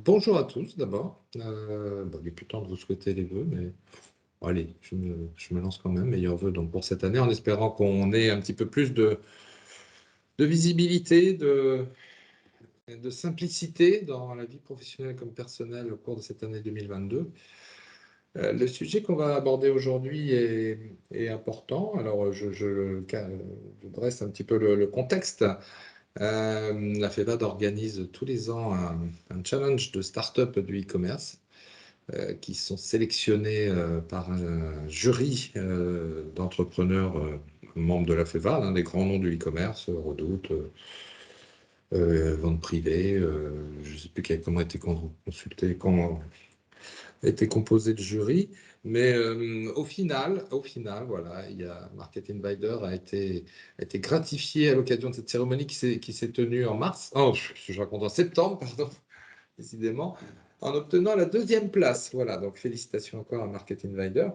Bonjour à tous d'abord. Il est plus temps de vous souhaiter les vœux, mais bon, allez, je me lance quand même. Meilleurs vœux donc, pour cette année, en espérant qu'on ait un petit peu plus de visibilité, de simplicité dans la vie professionnelle comme personnelle au cours de cette année 2022. Le sujet qu'on va aborder aujourd'hui est important. Alors, je dresse un petit peu le contexte. La FEVAD organise tous les ans un challenge de start-up du e-commerce qui sont sélectionnés par un jury d'entrepreneurs membres de la FEVAD, des grands noms du e-commerce, Redoute, Vente Privée, je ne sais plus comment a été consulté, comment a été composé le jury, mais au final, voilà, Market Insider a été gratifié à l'occasion de cette cérémonie qui s'est tenue en mars, je raconte en septembre, pardon, décidément, en obtenant la 2e place. Voilà, donc félicitations encore à Market Insider.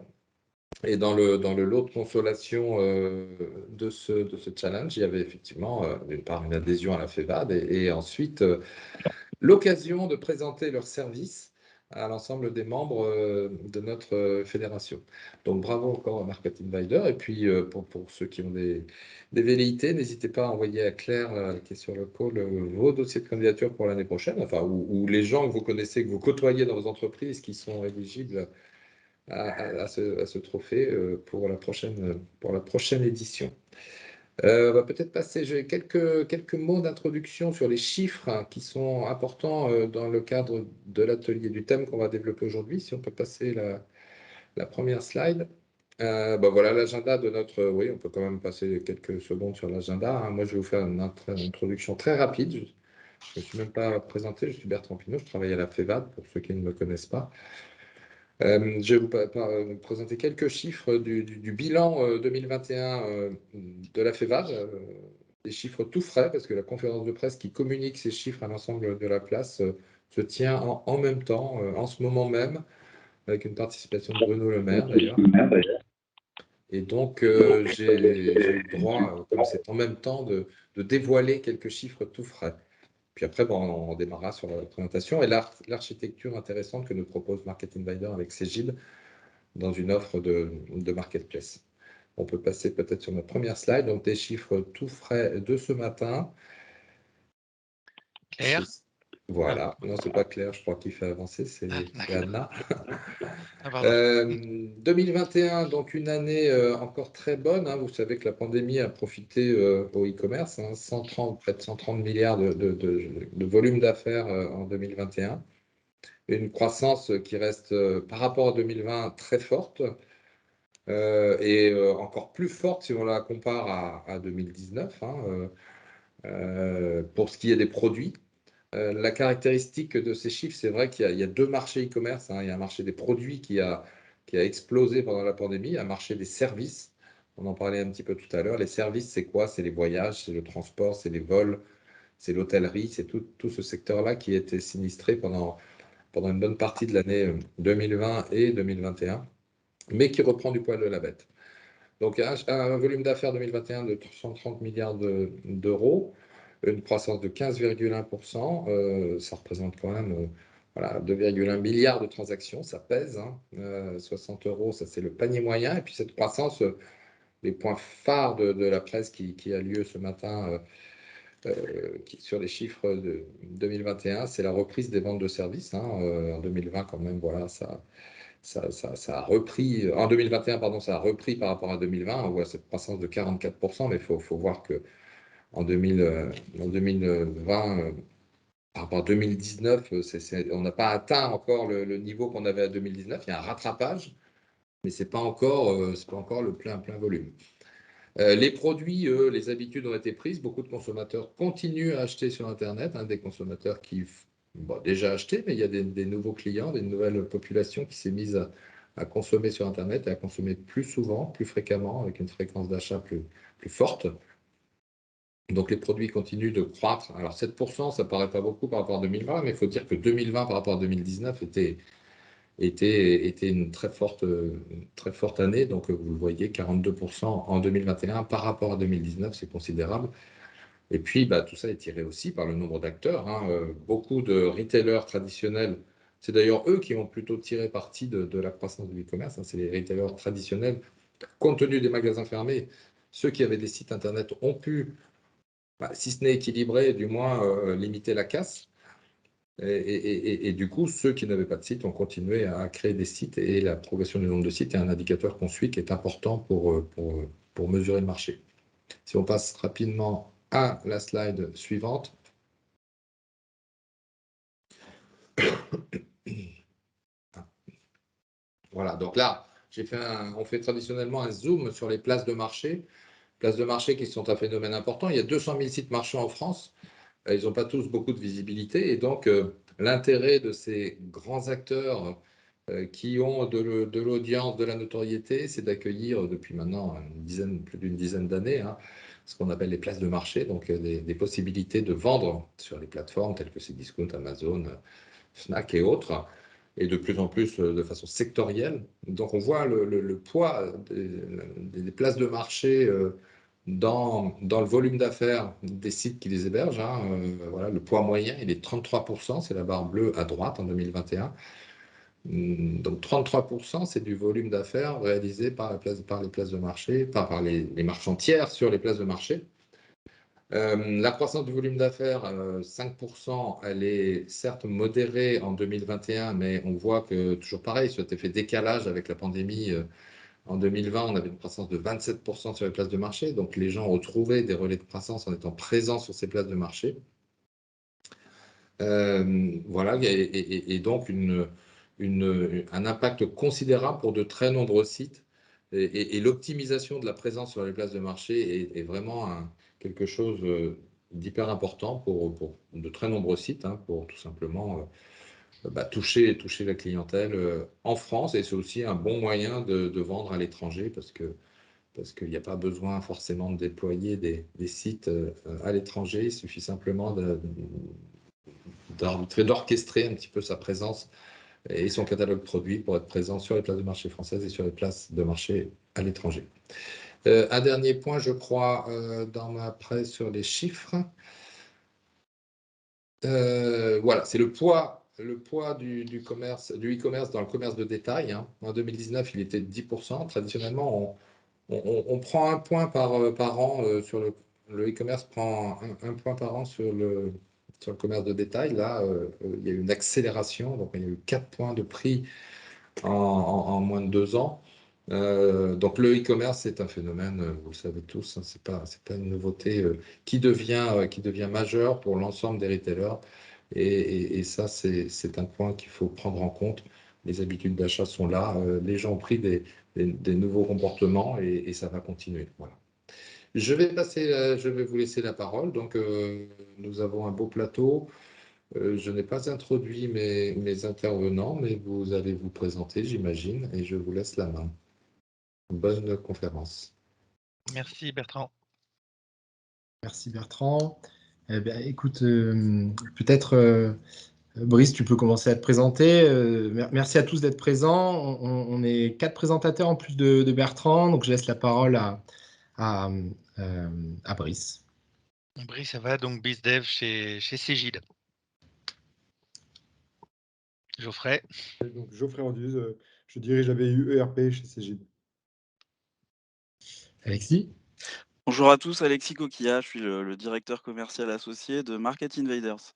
Et dans le lot de consolation de ce challenge, il y avait effectivement, d'une part, une adhésion à la FEVAD et ensuite l'occasion de présenter leurs services à l'ensemble des membres de notre fédération. Donc bravo encore à Market Insider. Et puis pour ceux qui ont des velléités, n'hésitez pas à envoyer à Claire, qui est sur le call, vos dossiers de candidature pour l'année prochaine, enfin, ou les gens que vous connaissez, que vous côtoyez dans vos entreprises qui sont éligibles à ce trophée pour la prochaine édition. On va peut-être passer, j'ai quelques mots d'introduction sur les chiffres qui sont importants dans le cadre de l'atelier, du thème qu'on va développer aujourd'hui. Si on peut passer la première slide. Voilà l'agenda de notre... Oui, on peut quand même passer quelques secondes sur l'agenda. Moi, je vais vous faire une introduction très rapide. Je ne me suis même pas présenté, je suis Bertrand Pinault, je travaille à la FEVAD, pour ceux qui ne me connaissent pas. Je vais vous présenter quelques chiffres du bilan 2021 de la FEVAD, des chiffres tout frais, parce que la conférence de presse qui communique ces chiffres à l'ensemble de la place se tient en même temps, en ce moment même, avec une participation de Bruno Le Maire d'ailleurs. Et donc, j'ai eu le droit, comme c'est en même temps, de dévoiler quelques chiffres tout frais. Puis après, on démarrera sur la présentation et l'architecture intéressante que nous propose Market Insider avec Cegid dans une offre de marketplace. On peut passer peut-être sur notre première slide, donc des chiffres tout frais de ce matin. Claire. Voilà, non, c'est pas Claire, je crois qu'il fait avancer, c'est Anna. 2021, donc une année encore très bonne. Vous savez que la pandémie a profité au e-commerce, près de 130 milliards de volume d'affaires en 2021. Une croissance qui reste, par rapport à 2020, très forte. Et encore plus forte si on la compare à 2019, pour ce qui est des produits. La caractéristique de ces chiffres, c'est vrai qu'il y a deux marchés e-commerce. Il y a un marché des produits qui a explosé pendant la pandémie, un marché des services. On en parlait un petit peu tout à l'heure. Les services, c'est quoi? C'est les voyages, c'est le transport, c'est les vols, c'est l'hôtellerie, c'est tout ce secteur-là qui a été sinistré pendant une bonne partie de l'année 2020 et 2021, mais qui reprend du poil de la bête. Donc, un volume d'affaires 2021 de 130 milliards d'euros, une croissance de 15,1%. Ça représente quand même 2,1 milliards de transactions, ça pèse. 60 euros, ça c'est le panier moyen. Et puis cette croissance, les points phares de la presse qui a lieu ce matin sur les chiffres de 2021, c'est la reprise des ventes de services. En 2020, quand même, voilà, ça a repris, en 2021, pardon, ça a repris par rapport à 2020, on voit cette croissance de 44%, mais il faut voir qu'en 2020, par rapport à 2019, on n'a pas atteint encore le niveau qu'on avait à 2019, il y a un rattrapage, mais ce n'est pas encore le plein volume. Les produits, les habitudes ont été prises, beaucoup de consommateurs continuent à acheter sur Internet, des consommateurs qui déjà acheté, mais il y a des nouveaux clients, des nouvelles populations qui s'est mise à consommer sur Internet et à consommer plus souvent, plus fréquemment, avec une fréquence d'achat plus forte. Donc les produits continuent de croître. Alors 7%, ça ne paraît pas beaucoup par rapport à 2020, mais il faut dire que 2020 par rapport à 2019 était une très forte année. Donc vous le voyez, 42% en 2021 par rapport à 2019, c'est considérable. Et puis, tout ça est tiré aussi par le nombre d'acteurs, hein. Beaucoup de retailers traditionnels, c'est d'ailleurs eux qui ont plutôt tiré parti de la croissance du e-commerce, hein. C'est les retailers traditionnels. Compte tenu des magasins fermés, ceux qui avaient des sites internet ont pu, si ce n'est équilibrer, du moins limiter la casse. Et du coup, ceux qui n'avaient pas de site ont continué à créer des sites, et la progression du nombre de sites est un indicateur qu'on suit qui est important pour mesurer le marché. Si on passe rapidement à la slide suivante. Voilà, donc là, on fait traditionnellement un zoom sur les places de marché. Places de marché qui sont un phénomène important. Il y a 200 000 sites marchands en France. Ils n'ont pas tous beaucoup de visibilité. Et donc, l'intérêt de ces grands acteurs qui ont de l'audience, de la notoriété, c'est d'accueillir depuis maintenant plus d'une dizaine d'années, hein, ce qu'on appelle les places de marché, donc des possibilités de vendre sur les plateformes telles que Cdiscount, Amazon, Fnac et autres, et de plus en plus de façon sectorielle. Donc on voit le poids des places de marché dans le volume d'affaires des sites qui les hébergent, hein. Voilà, le poids moyen, il est 33%, c'est la barre bleue à droite en 2021. Donc 33%, c'est du volume d'affaires réalisé par les places de marché, par les marchands tiers sur les places de marché. La croissance du volume d'affaires, 5%, elle est certes modérée en 2021, mais on voit que, toujours pareil, cet effet décalage avec la pandémie, en 2020, on avait une croissance de 27% sur les places de marché. Donc, les gens ont trouvé des relais de croissance en étant présents sur ces places de marché. Voilà, et donc un impact considérable pour de très nombreux sites. Et l'optimisation de la présence sur les places de marché est vraiment quelque chose d'hyper important pour de très nombreux sites, hein, pour tout simplement toucher la clientèle en France. Et c'est aussi un bon moyen de vendre à l'étranger parce qu'il n'y a pas besoin forcément de déployer des sites à l'étranger. Il suffit simplement d'orchestrer un petit peu sa présence et son catalogue produit pour être présent sur les places de marché françaises et sur les places de marché à l'étranger. Un dernier point, je crois, dans ma presse sur les chiffres. Voilà, c'est le poids du e-commerce dans le commerce de détail, hein. En 2019, il était de 10%. Traditionnellement, on prend un point par an sur le e-commerce prend un point par an sur le commerce de détail. Là, il y a eu une accélération, donc il y a eu 4 points de prix en moins de 2 ans. Donc le e-commerce, c'est un phénomène, vous le savez tous, hein, c'est pas une nouveauté qui devient majeure pour l'ensemble des retailers. Et ça, c'est un point qu'il faut prendre en compte. Les habitudes d'achat sont là. Les gens ont pris des nouveaux comportements et ça va continuer. Voilà. Je vais vous laisser la parole. Donc, nous avons un beau plateau. Je n'ai pas introduit mes intervenants, mais vous allez vous présenter, j'imagine, et je vous laisse la main. Bonne conférence. Merci Bertrand. Merci Bertrand. Eh bien, écoute, peut-être Brice, tu peux commencer à te présenter. Merci à tous d'être présents. On est 4 présentateurs en plus de Bertrand, donc je laisse la parole à, à Brice. Brice, ça va, donc BizDev chez Cegid. Geoffrey. Donc, Geoffrey Anduze, je dirige la BU ERP chez Cegid. Alexis. Bonjour à tous, Alexis Coquilla, je suis le directeur commercial associé de Market Invaders.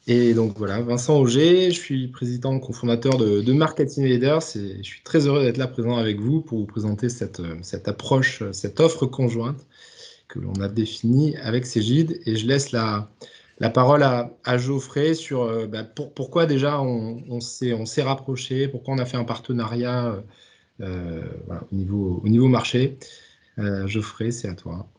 Et donc voilà, Vincent Auger, je suis président cofondateur de Market Invaders et je suis très heureux d'être là présent avec vous pour vous présenter cette approche, cette offre conjointe que l'on a définie avec Cegid. Et je laisse la parole à Geoffrey sur pourquoi déjà on s'est rapproché, pourquoi on a fait un partenariat voilà, au niveau marché. Geoffrey, c'est à toi.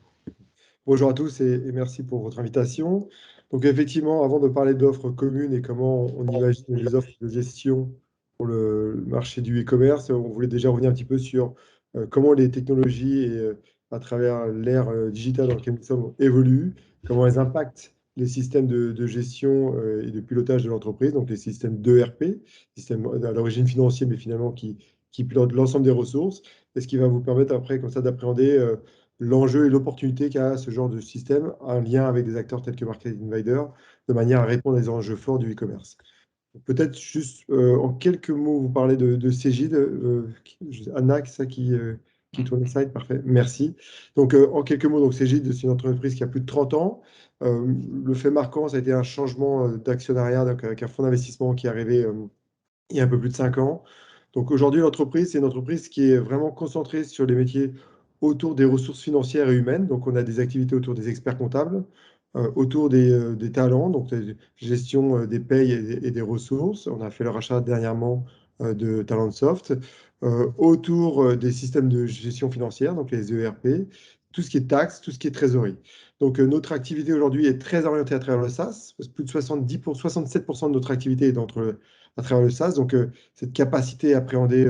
Bonjour à tous et merci pour votre invitation. Donc effectivement, avant de parler d'offres communes et comment on imagine les offres de gestion pour le marché du e-commerce, on voulait déjà revenir un petit peu sur comment les technologies et à travers l'ère digitale dans laquelle nous sommes évoluent, comment elles impactent les systèmes de gestion et de pilotage de l'entreprise, donc les systèmes d'ERP, systèmes à l'origine financier, mais finalement qui pilotent l'ensemble des ressources, et ce qui va vous permettre après comme ça d'appréhender l'enjeu et l'opportunité qu'a ce genre de système, un lien avec des acteurs tels que Marketing Insider, de manière à répondre aux enjeux forts du e-commerce. Peut-être juste en quelques mots, vous parlez de Cégide. Anna, c'est ça qui tourne le slide, parfait, merci. Donc en quelques mots, donc Cégide, c'est une entreprise qui a plus de 30 ans. Le fait marquant, ça a été un changement d'actionnariat, donc avec un fonds d'investissement qui est arrivé il y a un peu plus de 5 ans. Donc aujourd'hui, l'entreprise, c'est une entreprise qui est vraiment concentrée sur les métiers autour des ressources financières et humaines. Donc on a des activités autour des experts comptables, autour des talents, donc la gestion des payes et des ressources. On a fait le rachat dernièrement de Talentsoft, autour des systèmes de gestion financière, donc les ERP, tout ce qui est taxes, tout ce qui est trésorerie. Donc notre activité aujourd'hui est très orientée à travers le SaaS, parce que plus de 67% de notre activité est à travers le SaaS. Donc cette capacité à appréhender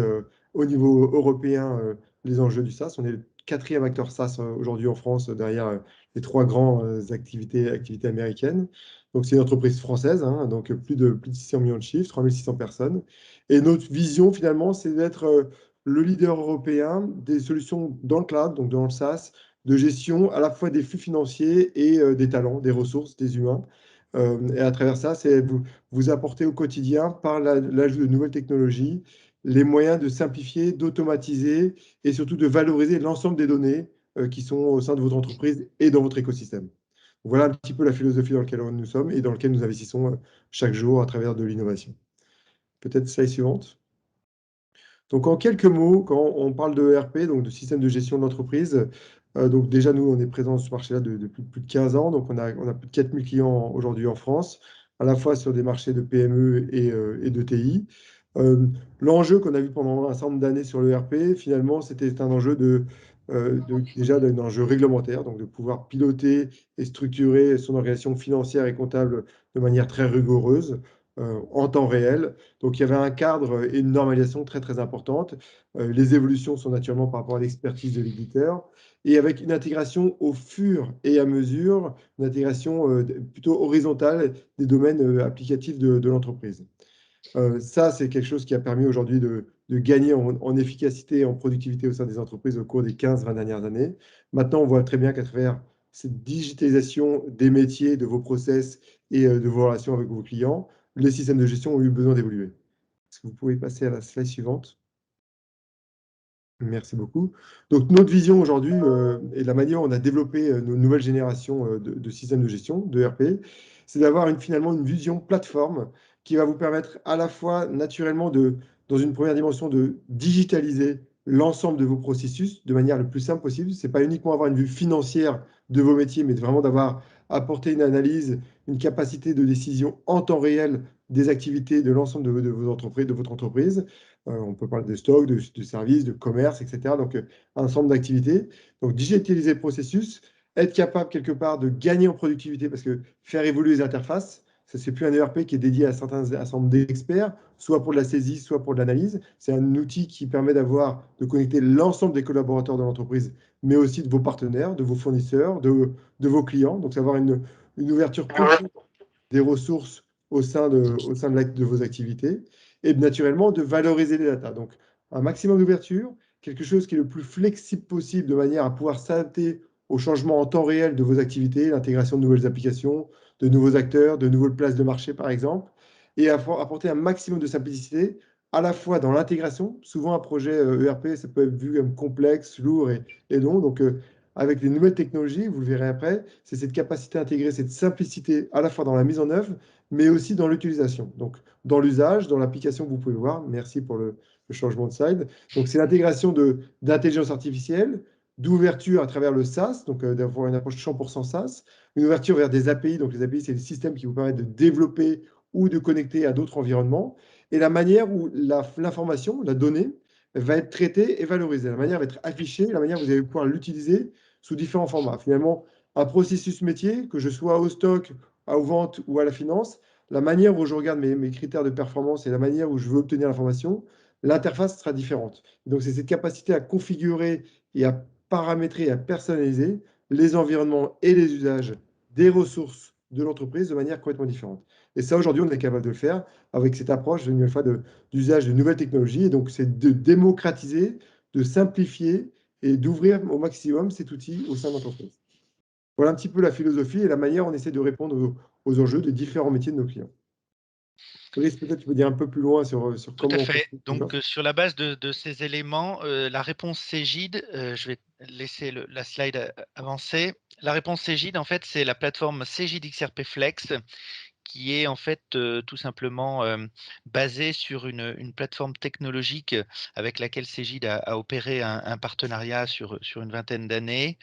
au niveau européen les enjeux du SaaS. On est le 4e acteur SaaS aujourd'hui en France, derrière les 3 grandes activités américaines. Donc, c'est une entreprise française, hein, donc plus de 600 millions de chiffres, 3600 personnes. Et notre vision, finalement, c'est d'être le leader européen des solutions dans le cloud, donc dans le SaaS, de gestion à la fois des flux financiers et des talents, des ressources, des humains. Et à travers ça, c'est vous apporter au quotidien, par l'ajout de nouvelles technologies, les moyens de simplifier, d'automatiser et surtout de valoriser l'ensemble des données qui sont au sein de votre entreprise et dans votre écosystème. Voilà un petit peu la philosophie dans laquelle nous sommes et dans laquelle nous investissons chaque jour à travers de l'innovation. Peut-être slide suivante. Donc, en quelques mots, quand on parle de ERP, donc de système de gestion de l'entreprise, donc déjà, nous, on est présents sur ce marché-là depuis plus de 15 ans. Donc, on a plus de 4000 clients aujourd'hui en France, à la fois sur des marchés de PME et de TI. L'enjeu qu'on a vu pendant un certain nombre d'années sur l'ERP, finalement, c'était un enjeu déjà d'un enjeu réglementaire, donc de pouvoir piloter et structurer son organisation financière et comptable de manière très rigoureuse, en temps réel. Donc, il y avait un cadre et une normalisation très, très importante. Les évolutions sont naturellement par rapport à l'expertise de l'éditeur et avec une intégration au fur et à mesure, une intégration plutôt horizontale des domaines applicatifs de l'entreprise. Ça, c'est quelque chose qui a permis aujourd'hui de gagner en efficacité et en productivité au sein des entreprises au cours des 15-20 dernières années. Maintenant, on voit très bien qu'à travers cette digitalisation des métiers, de vos process et de vos relations avec vos clients, les systèmes de gestion ont eu besoin d'évoluer. Est-ce que vous pouvez passer à la slide suivante? Merci beaucoup. Donc, notre vision aujourd'hui et la manière dont on a développé nos nouvelles générations de systèmes de gestion, de ERP, c'est d'avoir finalement une vision plateforme qui va vous permettre à la fois naturellement dans une première dimension, de digitaliser l'ensemble de vos processus de manière le plus simple possible. Ce n'est pas uniquement avoir une vue financière de vos métiers, mais vraiment d'avoir apporté une analyse, une capacité de décision en temps réel des activités de l'ensemble de vos entreprises, de votre entreprise. On peut parler de stock, de services, de commerce, etc. Donc, un ensemble d'activités. Donc, digitaliser le processus, être capable quelque part de gagner en productivité parce que faire évoluer les interfaces, ce n'est plus un ERP qui est dédié à certains ensembles d'experts, soit pour de la saisie, soit pour de l'analyse. C'est un outil qui permet de connecter l'ensemble des collaborateurs de l'entreprise, mais aussi de vos partenaires, de vos fournisseurs, de vos clients. Donc, c'est avoir une ouverture complète des ressources au sein de vos activités et naturellement de valoriser les data. Donc, un maximum d'ouverture, quelque chose qui est le plus flexible possible de manière à pouvoir s'adapter aux changements en temps réel de vos activités, l'intégration de nouvelles applications, de nouveaux acteurs, de nouvelles places de marché, par exemple, et apporter un maximum de simplicité à la fois dans l'intégration. Souvent, un projet ERP, ça peut être vu comme complexe, lourd et long. Donc, avec les nouvelles technologies, vous le verrez après, c'est cette capacité à intégrer cette simplicité à la fois dans la mise en œuvre, mais aussi dans l'utilisation. Donc, dans l'usage, dans l'application que vous pouvez voir. Merci pour le changement de slide. Donc, c'est l'intégration d'intelligence artificielle, d'ouverture à travers le SaaS, donc d'avoir une approche 100% SaaS, une ouverture vers des API. Donc, les API, c'est des systèmes qui vous permettent de développer ou de connecter à d'autres environnements. Et la manière où l'information, la donnée, va être traitée et valorisée. La manière va être affichée, la manière où vous allez pouvoir l'utiliser sous différents formats. Finalement, un processus métier, que je sois au stock, aux ventes ou à la finance, la manière où je regarde mes critères de performance et la manière où je veux obtenir l'information, l'interface sera différente. Donc, c'est cette capacité à configurer et à paramétrer, à personnaliser les environnements et les usages des ressources de l'entreprise de manière complètement différente. Et ça, aujourd'hui, on est capable de le faire avec cette approche, une fois, d'usage de nouvelles technologies. Et donc, c'est de démocratiser, de simplifier et d'ouvrir au maximum cet outil au sein de l'entreprise. Voilà un petit peu la philosophie et la manière dont on essaie de répondre aux enjeux des différents métiers de nos clients. Brice, peut-être tu peux dire un peu plus loin sur Tout comment à on fait. fait Donc, sur la base de ces éléments, la réponse Cegid, je vais laisser la slide avancer. La réponse Cegid, en fait, c'est la plateforme Cegid XRP Flex qui est en fait tout simplement basée sur une plateforme technologique avec laquelle Cegid a opéré un partenariat sur une vingtaine d'années,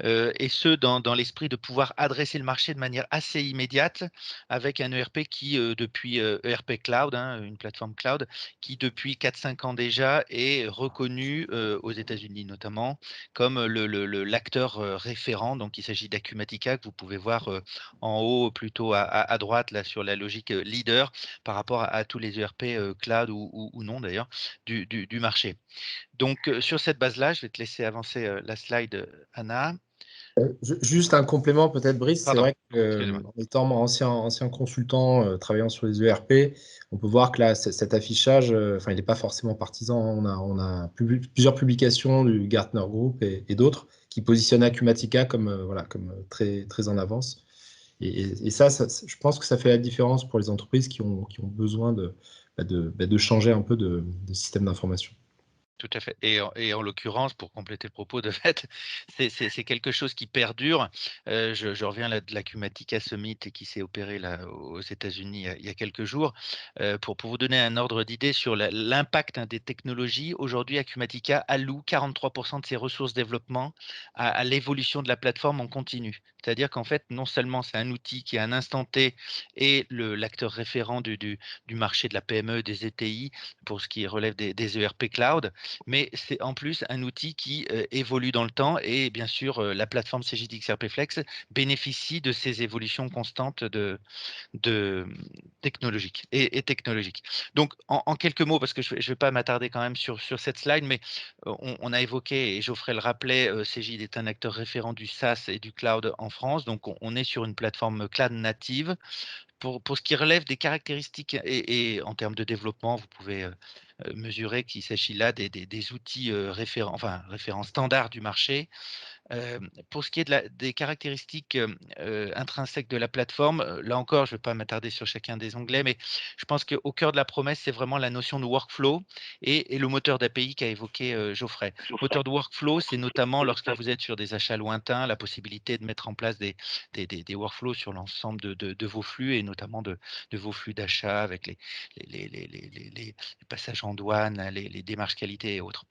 et ce, dans l'esprit de pouvoir adresser le marché de manière assez immédiate avec un ERP qui, depuis ERP Cloud, hein, une plateforme cloud, qui depuis 4-5 ans déjà est reconnu aux États-Unis notamment comme l'acteur référent. Donc, il s'agit d'Acumatica que vous pouvez voir en haut, plutôt à droite, là, sur la logique leader par rapport à tous les ERP cloud ou non d'ailleurs du marché. Donc, sur cette base-là, je vais te laisser avancer la slide, Anna. Juste un complément peut-être, Brice. C'est Pardon, vrai qu'en excusez-moi. étant ancien consultant travaillant sur les ERP, on peut voir que là, cet affichage, il n'est pas forcément partisan. On a plusieurs publications du Gartner Group et d'autres qui positionnent Acumatica comme très, très en avance. Et ça, je pense que ça fait la différence pour les entreprises qui ont besoin de changer un peu de système d'information. Tout à fait. Et en l'occurrence, pour compléter le propos, de fait, c'est quelque chose qui perdure. Je reviens là de l'Acumatica Summit qui s'est opéré là aux États-Unis il y a quelques jours. Pour vous donner un ordre d'idée sur l'impact des technologies, aujourd'hui, Acumatica alloue 43% de ses ressources développement à l'évolution de la plateforme en continu. C'est-à-dire qu'en fait, non seulement c'est un outil qui à un instant T est l'acteur référent du marché de la PME, des ETI, pour ce qui relève des ERP cloud, mais c'est en plus un outil qui évolue dans le temps et bien sûr, la plateforme Cegid XRP Flex bénéficie de ces évolutions constantes technologiques et technologiques. Donc, en quelques mots, parce que je vais pas m'attarder quand même sur cette slide, mais on a évoqué, et Geoffrey le rappelait, Cegid est un acteur référent du SaaS et du cloud en France. Donc, on est sur une plateforme cloud native. Pour ce qui relève des caractéristiques et en termes de développement, vous pouvez mesurer qu'il s'agit là des outils référents standards du marché. Pour ce qui est des caractéristiques intrinsèques de la plateforme, là encore, je ne vais pas m'attarder sur chacun des onglets, mais je pense qu'au cœur de la promesse, c'est vraiment la notion de workflow et le moteur d'API qu'a évoqué Geoffrey. Moteur de workflow, c'est notamment lorsque vous êtes sur des achats lointains, la possibilité de mettre en place des workflows sur l'ensemble de vos flux et notamment de vos flux d'achat avec les passages en douane, les démarches qualité et autres.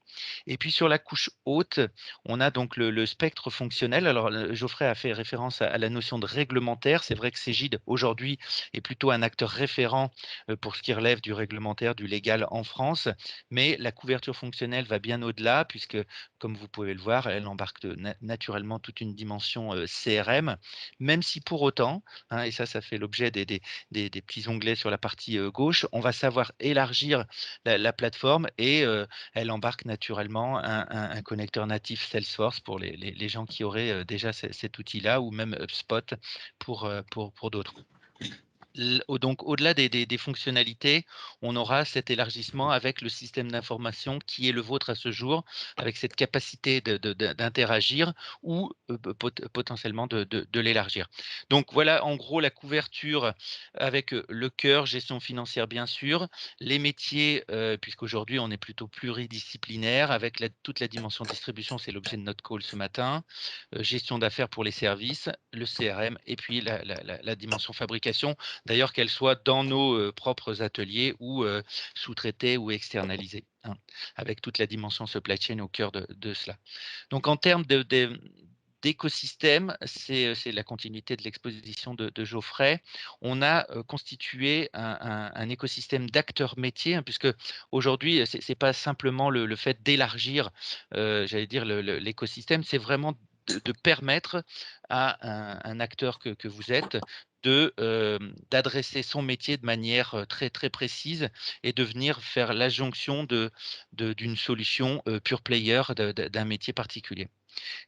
Et puis sur la couche haute, on a donc le spectre fonctionnel. Alors, Geoffrey a fait référence à la notion de réglementaire. C'est vrai que Cegid, aujourd'hui, est plutôt un acteur référent pour ce qui relève du réglementaire, du légal en France. Mais la couverture fonctionnelle va bien au-delà, puisque, comme vous pouvez le voir, elle embarque naturellement toute une dimension CRM, même si pour autant, hein, et ça fait l'objet des petits onglets sur la partie gauche, on va savoir élargir la plateforme et elle embarque naturellement un connecteur natif Salesforce pour les gens qui auraient déjà cet outil-là, ou même HubSpot pour d'autres. Donc, au-delà des fonctionnalités, on aura cet élargissement avec le système d'information qui est le vôtre à ce jour, avec cette capacité d'interagir ou potentiellement de l'élargir. Donc, voilà en gros la couverture avec le cœur, gestion financière bien sûr, les métiers, puisqu'aujourd'hui on est plutôt pluridisciplinaire, avec toute la dimension distribution, c'est l'objet de notre call ce matin, gestion d'affaires pour les services, le CRM et puis la dimension fabrication. D'ailleurs, qu'elle soit dans nos propres ateliers ou sous-traitée ou externalisée, hein, avec toute la dimension supply chain au cœur de cela. Donc, en termes d'écosystème, c'est la continuité de l'exposition de Geoffrey. On a constitué un écosystème d'acteurs métiers, hein, puisque aujourd'hui, ce n'est pas simplement le fait d'élargir, j'allais dire, l'écosystème, c'est vraiment de permettre à un acteur que vous êtes d'adresser son métier de manière très, très précise et de venir faire l'adjonction d'une solution pure player d'un métier particulier.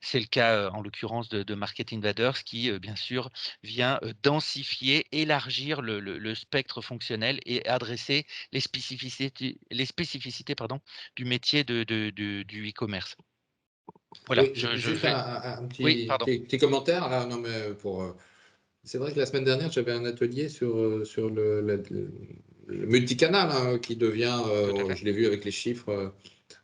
C'est le cas en l'occurrence de Marketing Invaders qui, bien sûr, vient densifier, élargir le spectre fonctionnel et adresser les spécificités du métier du e-commerce. Voilà, Oui, je juste vais. un Oui, pardon. petit commentaire. Là, non, mais c'est vrai que la semaine dernière, j'avais un atelier sur le multicanal qui devient, Tout à fait. je l'ai vu avec les chiffres,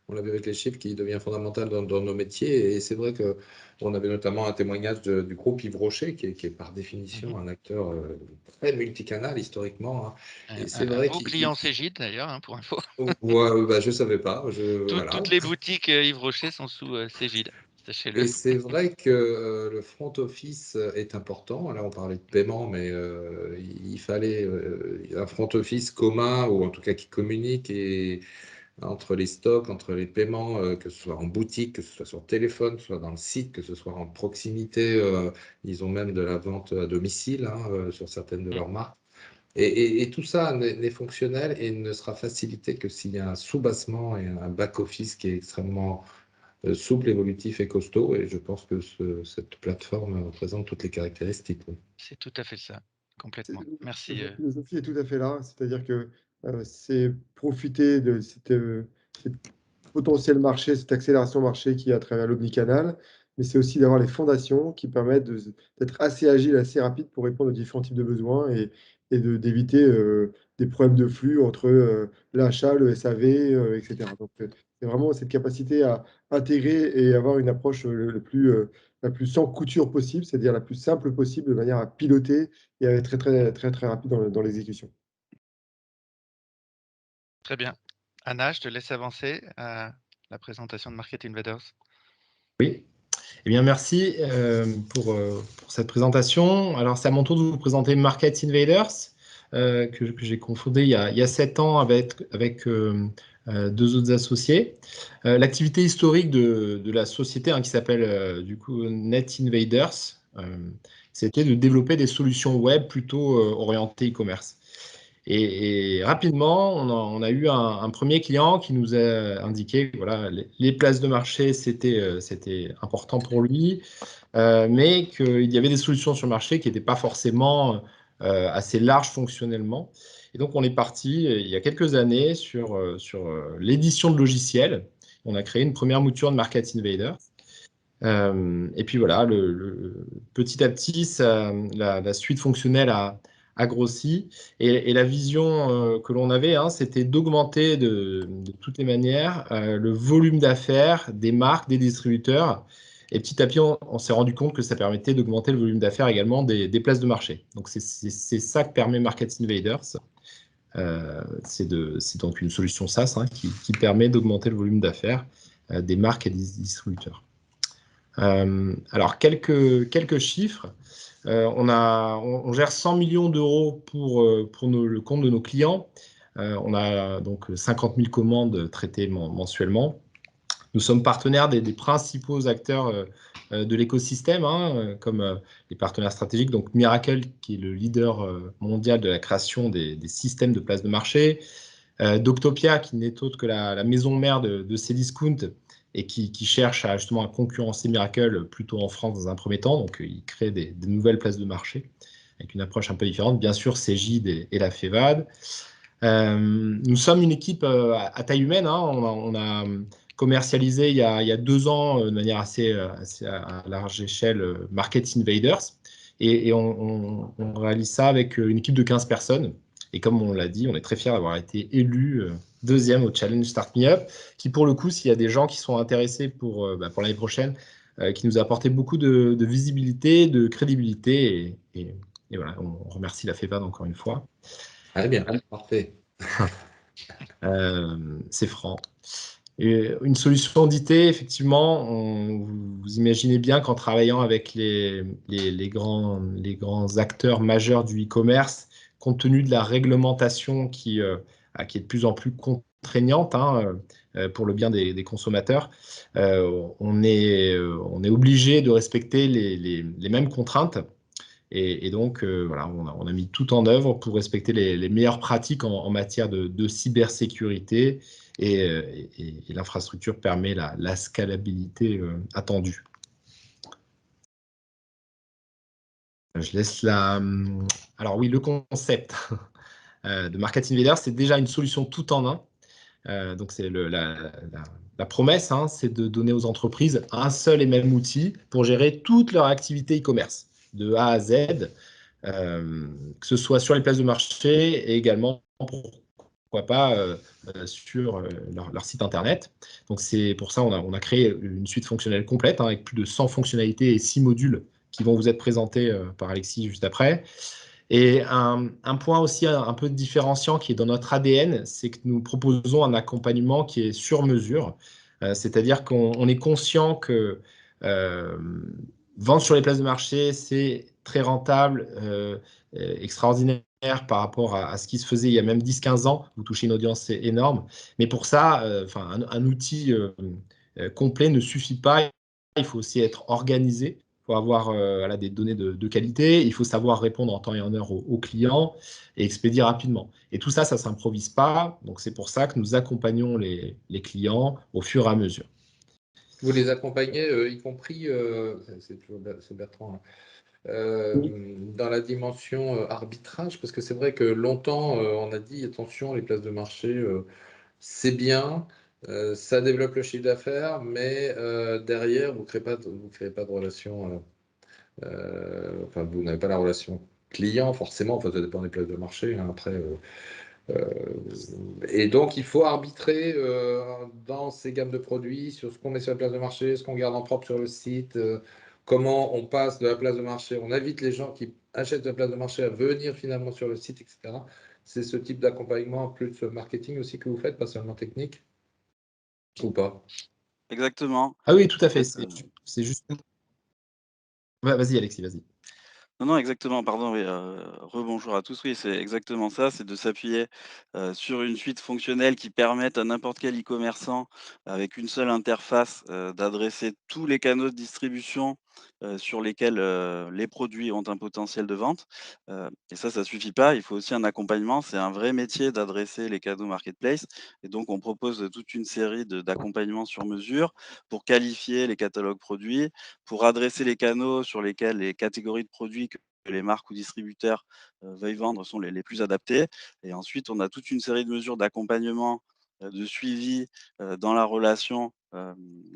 on l'a vu avec les chiffres, qui devient fondamental dans nos métiers. Et c'est vrai qu'on avait notamment un témoignage du groupe Yves Rocher, qui est par définition un acteur très multicanal historiquement. Et c'est Un vrai beau client Cégide d'ailleurs, hein, pour info. Ouais, bah, je savais pas. Voilà. Toutes les boutiques Yves Rocher sont sous Cégide, sachez-le. Et c'est vrai que le front office est important. Là, on parlait de paiement, mais il fallait un front office commun, ou en tout cas qui communique entre les stocks, entre les paiements, que ce soit en boutique, que ce soit sur téléphone, que ce soit dans le site, que ce soit en proximité. Ils ont même de la vente à domicile sur certaines de leurs marques. Et tout ça n'est fonctionnel et ne sera facilité que s'il y a un soubassement et un back-office qui est extrêmement souple, évolutif et costaud. Et je pense que cette plateforme représente toutes les caractéristiques. Oui. C'est tout à fait ça, complètement. Merci. La philosophie est tout à fait là, c'est-à-dire que c'est profiter de cette potentiel marché, cette accélération marché qui est à travers l'omnicanal, mais c'est aussi d'avoir les fondations qui permettent d'être assez agile, assez rapide pour répondre aux différents types de besoins et d'éviter des problèmes de flux entre l'achat, le SAV, etc. Donc, c'est vraiment cette capacité à intégrer et avoir une approche la plus sans couture possible, c'est-à-dire la plus simple possible, de manière à piloter et à être très, très, très, très rapide dans l'exécution. Très bien. Anna, je te laisse avancer à la présentation de Market Invaders. Oui. Eh bien, merci pour cette présentation. Alors, c'est à mon tour de vous présenter Market Invaders, que j'ai confondé il y a 7 ans avec 2 autres associés. L'activité historique de la société, qui s'appelle du coup Net Invaders, c'était de développer des solutions web plutôt orientées e-commerce. Et rapidement, on a eu un premier client qui nous a indiqué que voilà, les places de marché, c'était important pour lui, mais qu'il y avait des solutions sur le marché qui n'étaient pas forcément assez larges fonctionnellement. Et donc, on est parti il y a quelques années sur l'édition de logiciels. On a créé une première mouture de Market Invader. Et puis voilà, petit à petit, la suite fonctionnelle a grossi. Et la vision que l'on avait, c'était d'augmenter de toutes les manières le volume d'affaires des marques, des distributeurs. Et petit à petit, on s'est rendu compte que ça permettait d'augmenter le volume d'affaires également des places de marché. Donc, c'est ça que permet Market Invaders. C'est donc une solution SaaS qui permet d'augmenter le volume d'affaires des marques et des distributeurs. Alors, quelques chiffres. On gère 100 millions d'euros pour le compte de nos clients. On a donc 50 000 commandes traitées mensuellement. Nous sommes partenaires des principaux acteurs de l'écosystème, comme les partenaires stratégiques. Donc, Miracle, qui est le leader mondial de la création des systèmes de places de marché. Doctopia, qui n'est autre que la maison mère de Cdiscount et qui cherche justement à concurrencer Miracle plutôt en France dans un premier temps. Donc, il crée des nouvelles places de marché avec une approche un peu différente. Bien sûr, Cegid et la FEVAD. Nous sommes une équipe à taille humaine. On a commercialisé il y a 2 ans de manière assez à large échelle Market Invaders. Et on réalise ça avec une équipe de 15 personnes. Et comme on l'a dit, on est très fiers d'avoir été élu deuxième au Challenge Start Me Up, qui pour le coup, s'il y a des gens qui sont intéressés pour l'année prochaine, qui nous a apporté beaucoup de visibilité, de crédibilité. Et voilà, on remercie la FEVAD encore une fois. Très bien, parfait. C'est franc. Et une solution d'IT, effectivement, vous imaginez bien qu'en travaillant avec les grands acteurs majeurs du e-commerce, compte tenu de la réglementation qui est de plus en plus contraignante pour le bien des consommateurs, on est obligé de respecter les mêmes contraintes. Et donc, voilà, on a mis tout en œuvre pour respecter les meilleures pratiques en matière de cybersécurité et l'infrastructure permet la scalabilité attendue. Je laisse Alors oui, le concept de Market Invader, c'est déjà une solution tout en un. Donc, c'est la promesse, hein, c'est de donner aux entreprises un seul et même outil pour gérer toute leur activité e-commerce, de A à Z, que ce soit sur les places de marché et également, pourquoi pas, sur leur site internet. Donc c'est pour ça on a créé une suite fonctionnelle complète, hein, avec plus de 100 fonctionnalités et 6 modules qui vont vous être présentés par Alexis juste après. Et un point aussi un peu différenciant qui est dans notre ADN, c'est que nous proposons un accompagnement qui est sur mesure. C'est-à-dire qu'on est conscient que vendre sur les places de marché, c'est très rentable, extraordinaire par rapport à ce qui se faisait il y a même 10-15 ans. Vous touchez une audience énorme. Mais pour ça, un outil complet ne suffit pas. Il faut aussi être organisé. Il faut avoir voilà, des données de qualité, il faut savoir répondre en temps et en heure aux clients et expédier rapidement. Et tout ça, ça ne s'improvise pas. Donc, c'est pour ça que nous accompagnons les clients au fur et à mesure. Vous les accompagnez, y compris, c'est Bertrand, dans la dimension arbitrage, parce que c'est vrai que longtemps, on a dit, attention, les places de marché, c'est bien, ça développe le chiffre d'affaires, mais derrière, vous ne créez pas de relation, enfin, vous n'avez pas la relation client, forcément, enfin, ça dépend des places de marché, hein, après. Et donc, il faut arbitrer dans ces gammes de produits sur ce qu'on met sur la place de marché, ce qu'on garde en propre sur le site, comment on passe de la place de marché, on invite les gens qui achètent de la place de marché à venir finalement sur le site, etc. C'est ce type d'accompagnement plus marketing aussi que vous faites, pas seulement technique, ou pas? Exactement. Ah oui, tout à En fait. fait, C'est juste. Ouais, vas-y, Alexis, vas-y. non, non, exactement, pardon, oui, rebonjour à tous. Oui, c'est exactement ça, c'est de s'appuyer, sur une suite fonctionnelle qui permette à n'importe quel e-commerçant, avec une seule interface, d'adresser tous les canaux de distribution, sur lesquels, les produits ont un potentiel de vente. Et ça suffit pas, il faut aussi un accompagnement. C'est un vrai métier d'adresser les canaux marketplace et donc on propose, toute une série d'accompagnements sur mesure pour qualifier les catalogues produits, pour adresser les canaux sur lesquels les catégories de produits que les marques ou distributeurs veuillent vendre sont les plus adaptées. Et ensuite, on a toute une série de mesures d'accompagnement, de suivi dans la relation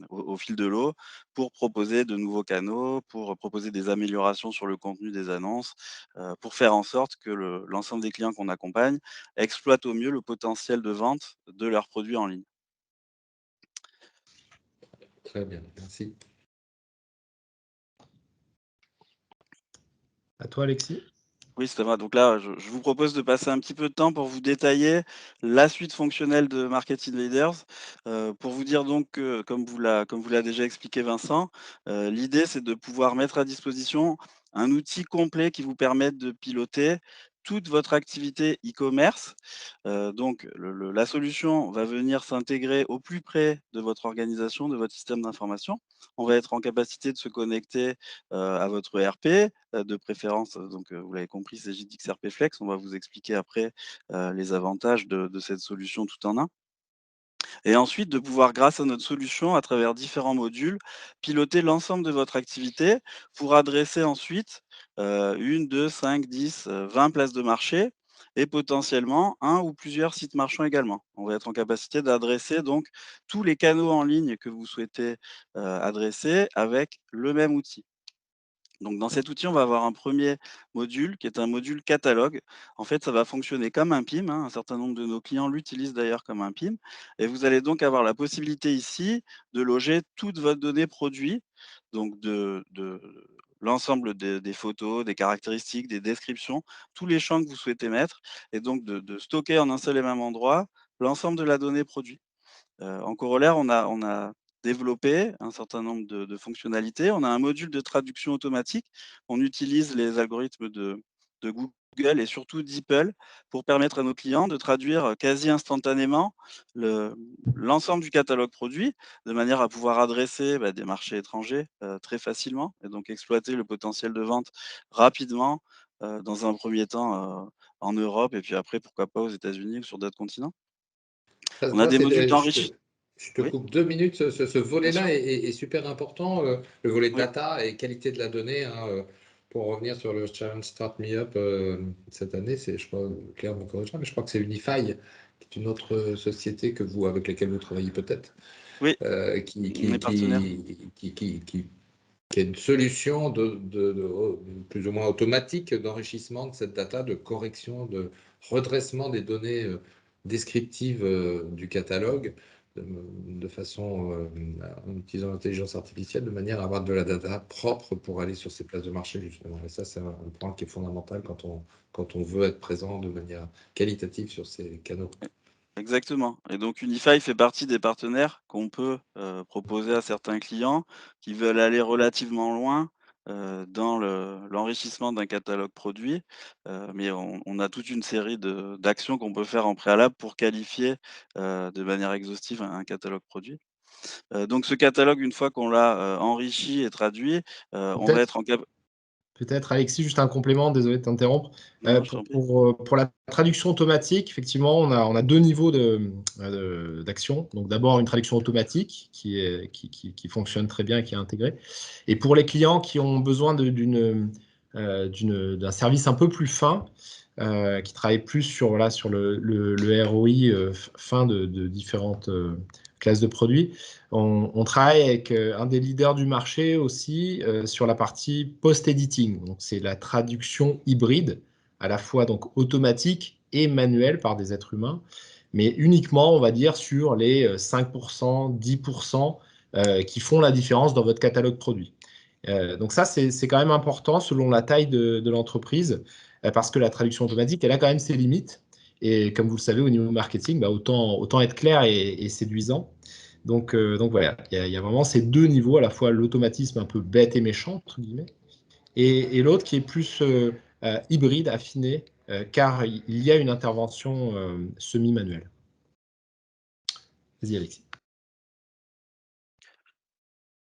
au fil de l'eau pour proposer de nouveaux canaux, pour proposer des améliorations sur le contenu des annonces, pour faire en sorte que l'ensemble des clients qu'on accompagne exploitent au mieux le potentiel de vente de leurs produits en ligne. Très bien, merci. À toi, Alexis. Oui, c'est moi. Donc là, je vous propose de passer un petit peu de temps pour vous détailler la suite fonctionnelle de Market Invaders. Pour vous dire donc que, comme vous l'a déjà expliqué Vincent, l'idée, c'est de pouvoir mettre à disposition un outil complet qui vous permette de piloter toute votre activité e-commerce. Donc la solution va venir s'intégrer au plus près de votre organisation, de votre système d'information. On va être en capacité de se connecter, à votre ERP, de préférence, donc vous l'avez compris, il s'agit d'XRP Flex. On va vous expliquer après, les avantages de cette solution tout en un. Et ensuite de pouvoir, grâce à notre solution, à travers différents modules, piloter l'ensemble de votre activité pour adresser ensuite, 1, 2, 5, 10, 20 places de marché et potentiellement un ou plusieurs sites marchands également. On va être en capacité d'adresser donc tous les canaux en ligne que vous souhaitez, adresser avec le même outil. Donc dans cet outil, on va avoir un premier module qui est un module catalogue. En fait, ça va fonctionner comme un PIM, hein. Un certain nombre de nos clients l'utilisent d'ailleurs comme un PIM. Et vous allez donc avoir la possibilité ici de loger toute votre donnée produit, donc de l'ensemble des photos, des caractéristiques, des descriptions, tous les champs que vous souhaitez mettre, et donc de stocker en un seul et même endroit l'ensemble de la donnée produit. En corollaire, on a développé un certain nombre de fonctionnalités. On a un module de traduction automatique. On utilise les algorithmes de Google et surtout DeepL pour permettre à nos clients de traduire quasi instantanément l'ensemble du catalogue produit, de manière à pouvoir adresser des marchés étrangers très facilement et donc exploiter le potentiel de vente rapidement, dans un premier temps en Europe et puis après, pourquoi pas aux États-Unis ou sur d'autres continents. On a Ça, des modules d'enrichissement. je te Oui, coupe 2 minutes. Ce bien sûr. volet-là est super important, le volet Oui, data et qualité de la donnée, hein, pour revenir sur le challenge Start Me Up cette année, je crois, Claire me corrigera, mais je crois que c'est Unify, qui est une autre société avec laquelle vous travaillez peut-être. Oui, qui, on qui, est partenaire. qui est une solution de plus ou moins automatique d'enrichissement de cette data, de correction, de redressement des données descriptives du catalogue de façon en utilisant l'intelligence artificielle de manière à avoir de la data propre pour aller sur ces places de marché justement. Et ça, c'est un point qui est fondamental quand on veut être présent de manière qualitative sur ces canaux. Exactement. Et donc Unify fait partie des partenaires qu'on peut proposer à certains clients qui veulent aller relativement loin dans l'enrichissement d'un catalogue produit. Mais on a toute une série d'actions qu'on peut faire en préalable pour qualifier de manière exhaustive un catalogue produit. Donc ce catalogue, une fois qu'on l'a enrichi et traduit, on va Peut-être être en cap. Peut-être, Alexis, juste un complément, désolé de t'interrompre. Non, non, je t'en prie. Pour la traduction automatique, effectivement, on a deux niveaux d'action. Donc d'abord une traduction automatique qui fonctionne très bien et qui est intégrée. Et pour les clients qui ont besoin d'un service un peu plus fin, qui travaille plus sur, voilà, sur le ROI fin de différentes classes de produits, on travaille avec un des leaders du marché aussi sur la partie post-editing. Donc, c'est la traduction hybride, à la fois donc automatique et manuelle par des êtres humains, mais uniquement, on va dire, sur les 5%, 10% qui font la différence dans votre catalogue produit. Donc ça, c'est quand même important selon la taille de l'entreprise, parce que la traduction automatique, elle a quand même ses limites. Et comme vous le savez, au niveau marketing, bah, autant être clair et séduisant. Donc voilà, il y a vraiment ces deux niveaux, à la fois l'automatisme un peu bête et méchant, entre guillemets, et l'autre qui est plus hybride, affiné, car il y a une intervention semi-manuelle. Vas-y, Alexis.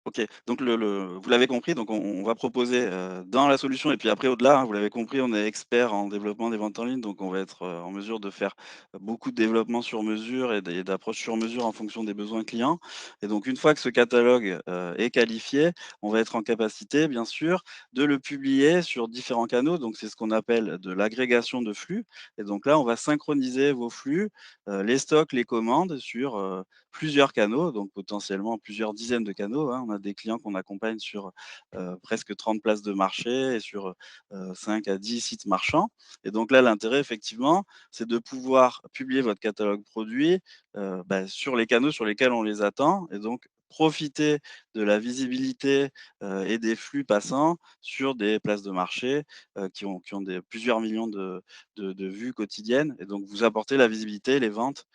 OK, donc vous l'avez compris, donc on va proposer, dans la solution et puis après au-delà, hein, vous l'avez compris, on est expert en développement des ventes en ligne, donc on va être, en mesure de faire beaucoup de développement sur mesure et d'approche sur mesure en fonction des besoins clients. Et donc une fois que ce catalogue, est qualifié, on va être en capacité, bien sûr, de le publier sur différents canaux. Donc c'est ce qu'on appelle de l'agrégation de flux. Et donc là, on va synchroniser vos flux, les stocks, les commandes sur, plusieurs canaux, donc potentiellement plusieurs dizaines de canaux, hein. On a des clients qu'on accompagne sur presque 30 places de marché et sur 5 à 10 sites marchands. Et donc là, l'intérêt, effectivement, c'est de pouvoir publier votre catalogue produit sur les canaux sur lesquels on les attend et donc profiter de la visibilité et des flux passants sur des places de marché qui ont plusieurs millions de vues quotidiennes et donc vous apporter la visibilité, les ventes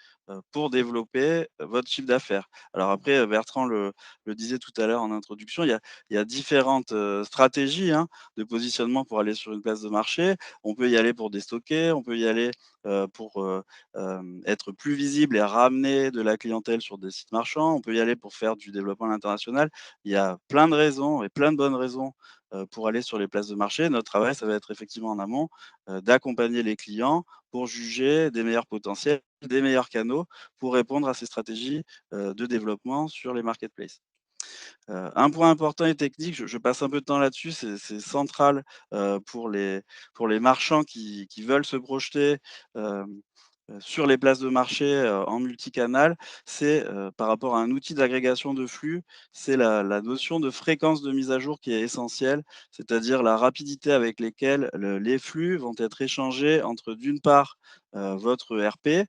pour développer votre chiffre d'affaires. Alors après, Bertrand le disait tout à l'heure en introduction, il y a différentes stratégies hein, de positionnement pour aller sur une place de marché. On peut y aller pour déstocker, on peut y aller pour être plus visible et ramener de la clientèle sur des sites marchands. On peut y aller pour faire du développement à l'international. Il y a plein de raisons et plein de bonnes raisons pour aller sur les places de marché. Notre travail, ça va être effectivement en amont d'accompagner les clients pour juger des meilleurs potentiels, des meilleurs canaux pour répondre à ces stratégies de développement sur les marketplaces. Un point important et technique, je passe un peu de temps là-dessus, c'est central pour les marchands qui veulent se projeter sur les places de marché en multicanal, c'est par rapport à un outil d'agrégation de flux, c'est la notion de fréquence de mise à jour qui est essentielle, c'est-à-dire la rapidité avec lesquelles les flux vont être échangés entre d'une part votre ERP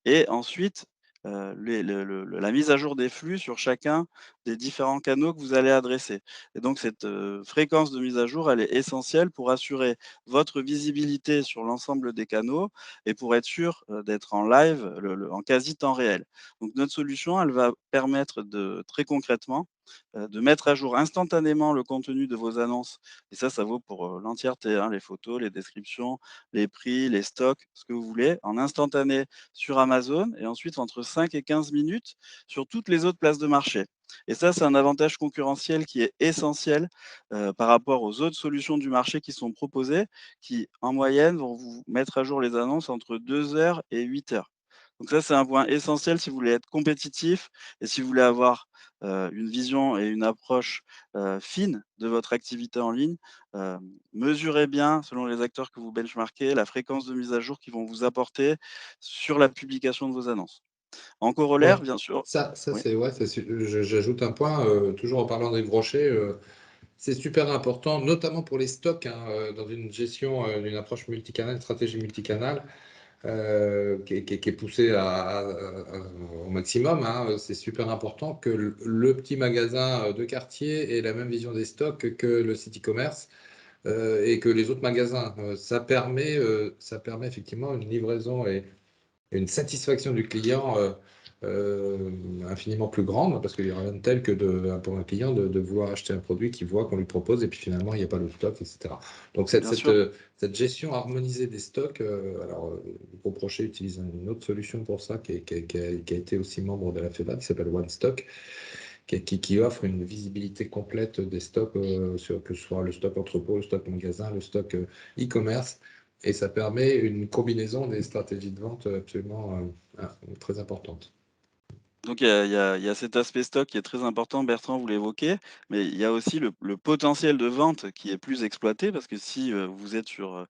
et ensuite la mise à jour des flux sur chacun des différents canaux que vous allez adresser. Et donc cette fréquence de mise à jour, elle est essentielle pour assurer votre visibilité sur l'ensemble des canaux et pour être sûr d'être en live, en quasi temps réel. Donc notre solution, elle va permettre très concrètement de mettre à jour instantanément le contenu de vos annonces. Et ça vaut pour l'entièreté, hein, les photos, les descriptions, les prix, les stocks, ce que vous voulez, en instantané sur Amazon et ensuite entre 5 et 15 minutes sur toutes les autres places de marché. Et ça, c'est un avantage concurrentiel qui est essentiel par rapport aux autres solutions du marché qui sont proposées, qui en moyenne vont vous mettre à jour les annonces entre 2 heures et 8 heures. Donc ça, c'est un point essentiel si vous voulez être compétitif et si vous voulez avoir une vision et une approche fine de votre activité en ligne. Mesurez bien, selon les acteurs que vous benchmarkez, la fréquence de mise à jour qu'ils vont vous apporter sur la publication de vos annonces. En corollaire, Ouais. bien sûr. Ça Oui, c'est ouais, j'ajoute un point, toujours en parlant des brochets, c'est super important, notamment pour les stocks, hein, dans une gestion, d'une approche multicanale, une stratégie multicanale, qui est poussée au maximum, hein. C'est super important que le petit magasin de quartier ait la même vision des stocks que le site e-commerce, et que les autres magasins. Ça permet effectivement une livraison et une satisfaction du client, infiniment plus grande, parce qu'il n'y a rien de tel que pour un client de vouloir acheter un produit qu'il voit qu'on lui propose et puis finalement il n'y a pas le stock, etc. Donc bien sûr. cette gestion harmonisée des stocks, alors Groupe Rocher utilise une autre solution pour ça qui a été aussi membre de la FEVA, qui s'appelle One Stock, qui offre une visibilité complète des stocks, que ce soit le stock entrepôt, le stock magasin, le stock e-commerce. Et ça permet une combinaison des stratégies de vente absolument très importante. Donc il y a cet aspect stock qui est très important, Bertrand, vous l'évoquez, mais il y a aussi le potentiel de vente qui est plus exploité parce que si, vous êtes sur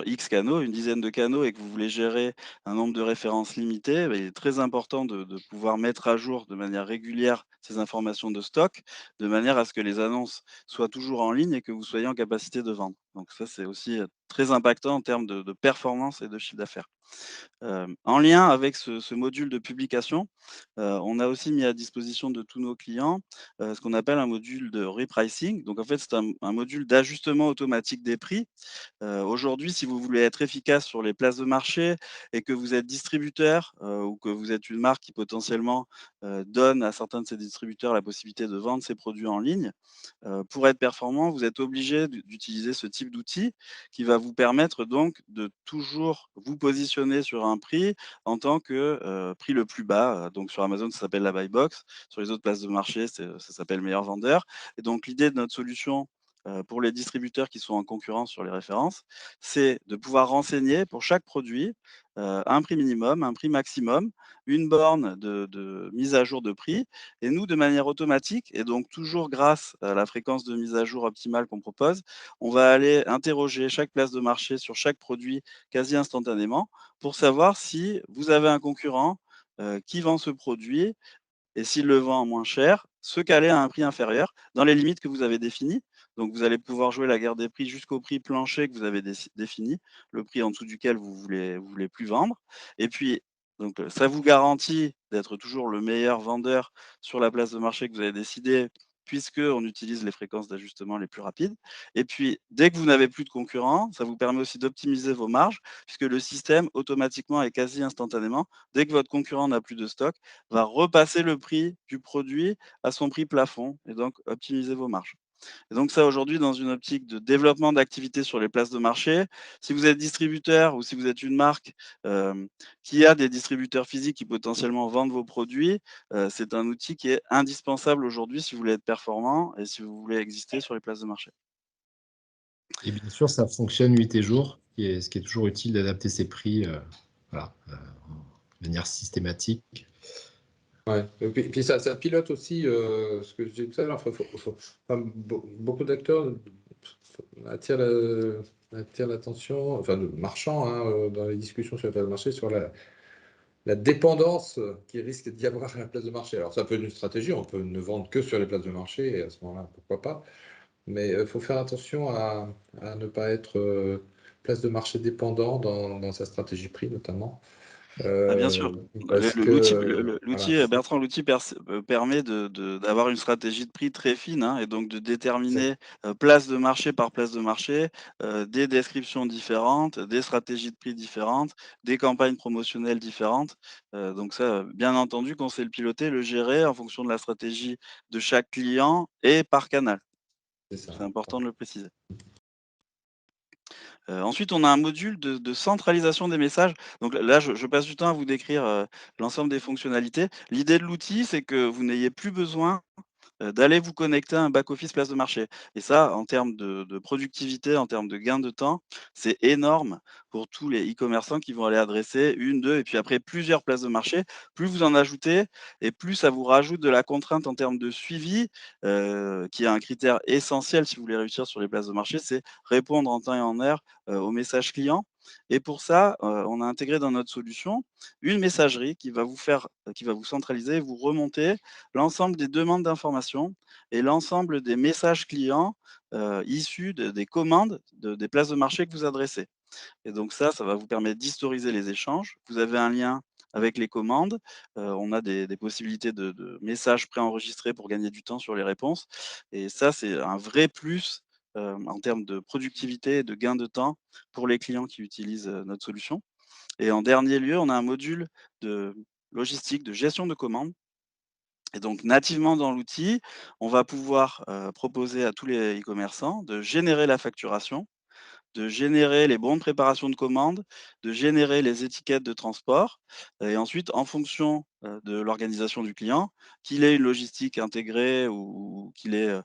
X canaux, une dizaine de canaux et que vous voulez gérer un nombre de références limité, bah, il est très important de pouvoir mettre à jour de manière régulière ces informations de stock, de manière à ce que les annonces soient toujours en ligne et que vous soyez en capacité de vendre. Donc ça, c'est aussi, très impactant en termes de performance et de chiffre d'affaires. En lien avec ce module de publication, on a aussi mis à disposition de tous nos clients, ce qu'on appelle un module de repricing. Donc en fait, c'est un module d'ajustement automatique des prix. Aujourd'hui, si vous voulez être efficace sur les places de marché et que vous êtes distributeur, ou que vous êtes une marque qui potentiellement, donne à certains de ses distributeurs la possibilité de vendre ses produits en ligne, pour être performant, vous êtes obligé d'utiliser ce type d'outil qui va vous permettre donc de toujours vous positionner sur un prix en tant que, prix le plus bas. Donc sur Amazon, ça s'appelle la buy box. Sur les autres places de marché, ça s'appelle meilleur vendeur. Et donc l'idée de notre solution, pour les distributeurs qui sont en concurrence sur les références, c'est de pouvoir renseigner pour chaque produit, un prix minimum, un prix maximum, une borne de mise à jour de prix et nous, de manière automatique et donc toujours grâce à la fréquence de mise à jour optimale qu'on propose, on va aller interroger chaque place de marché sur chaque produit quasi instantanément pour savoir si vous avez un concurrent, qui vend ce produit et s'il le vend moins cher, se caler à un prix inférieur dans les limites que vous avez définies. Donc vous allez pouvoir jouer la guerre des prix jusqu'au prix plancher que vous avez défini, le prix en dessous duquel vous voulez plus vendre. Et puis, donc, ça vous garantit d'être toujours le meilleur vendeur sur la place de marché que vous avez décidé, puisqu'on utilise les fréquences d'ajustement les plus rapides. Et puis, dès que vous n'avez plus de concurrents, ça vous permet aussi d'optimiser vos marges, puisque le système, automatiquement et quasi instantanément, dès que votre concurrent n'a plus de stock, va repasser le prix du produit à son prix plafond et donc optimiser vos marges. Et donc ça, aujourd'hui, dans une optique de développement d'activité sur les places de marché, si vous êtes distributeur ou si vous êtes une marque, qui a des distributeurs physiques qui potentiellement vendent vos produits, c'est un outil qui est indispensable aujourd'hui si vous voulez être performant et si vous voulez exister sur les places de marché. Et bien sûr, ça fonctionne nuit et jour, ce qui est toujours utile d'adapter ses prix, voilà, de manière systématique. Ouais. Et puis ça pilote aussi, ce que je disais tout à l'heure. Beaucoup d'acteurs attirent l'attention, enfin, de marchands, hein, dans les discussions sur la place de marché, sur la dépendance qu'il risque d'y avoir à la place de marché. Alors, ça peut être une stratégie, on peut ne vendre que sur les places de marché, et à ce moment-là, pourquoi pas. Mais il faut faire attention à ne pas être place de marché dépendant dans sa stratégie prix, notamment. Ah bien sûr. Parce que, L'outil, voilà, Bertrand, l'outil permet d'avoir une stratégie de prix très fine, hein, et donc de déterminer, place de marché par place de marché, des descriptions différentes, des stratégies de prix différentes, des campagnes promotionnelles différentes. Donc ça, bien entendu, qu'on sait le piloter, le gérer en fonction de la stratégie de chaque client et par canal. c'est ça. C'est important de le préciser. Ensuite, on a un module de centralisation des messages. Donc là, je passe du temps à vous décrire, l'ensemble des fonctionnalités. L'idée de l'outil, c'est que vous n'ayez plus besoin d'aller vous connecter à un back-office place de marché. Et ça, en termes de productivité, en termes de gain de temps, c'est énorme pour tous les e-commerçants qui vont aller adresser une, deux et puis après plusieurs places de marché. Plus vous en ajoutez et plus ça vous rajoute de la contrainte en termes de suivi, qui est un critère essentiel si vous voulez réussir sur les places de marché, c'est répondre en temps et en heure aux messages clients. Et pour ça, on a intégré dans notre solution une messagerie qui va vous centraliser et vous remonter l'ensemble des demandes d'informations et l'ensemble des messages clients issus des commandes des places de marché que vous adressez. Et donc ça va vous permettre d'historiser les échanges. Vous avez un lien avec les commandes. On a des possibilités de messages préenregistrés pour gagner du temps sur les réponses. Et ça, c'est un vrai plus en termes de productivité et de gain de temps pour les clients qui utilisent notre solution. Et en dernier lieu, on a un module de logistique, de gestion de commandes. Et donc, nativement dans l'outil, on va pouvoir proposer à tous les e-commerçants de générer la facturation, de générer les bons de préparation de commande, de générer les étiquettes de transport. Et ensuite, en fonction de l'organisation du client, qu'il ait une logistique intégrée ou qu'il ait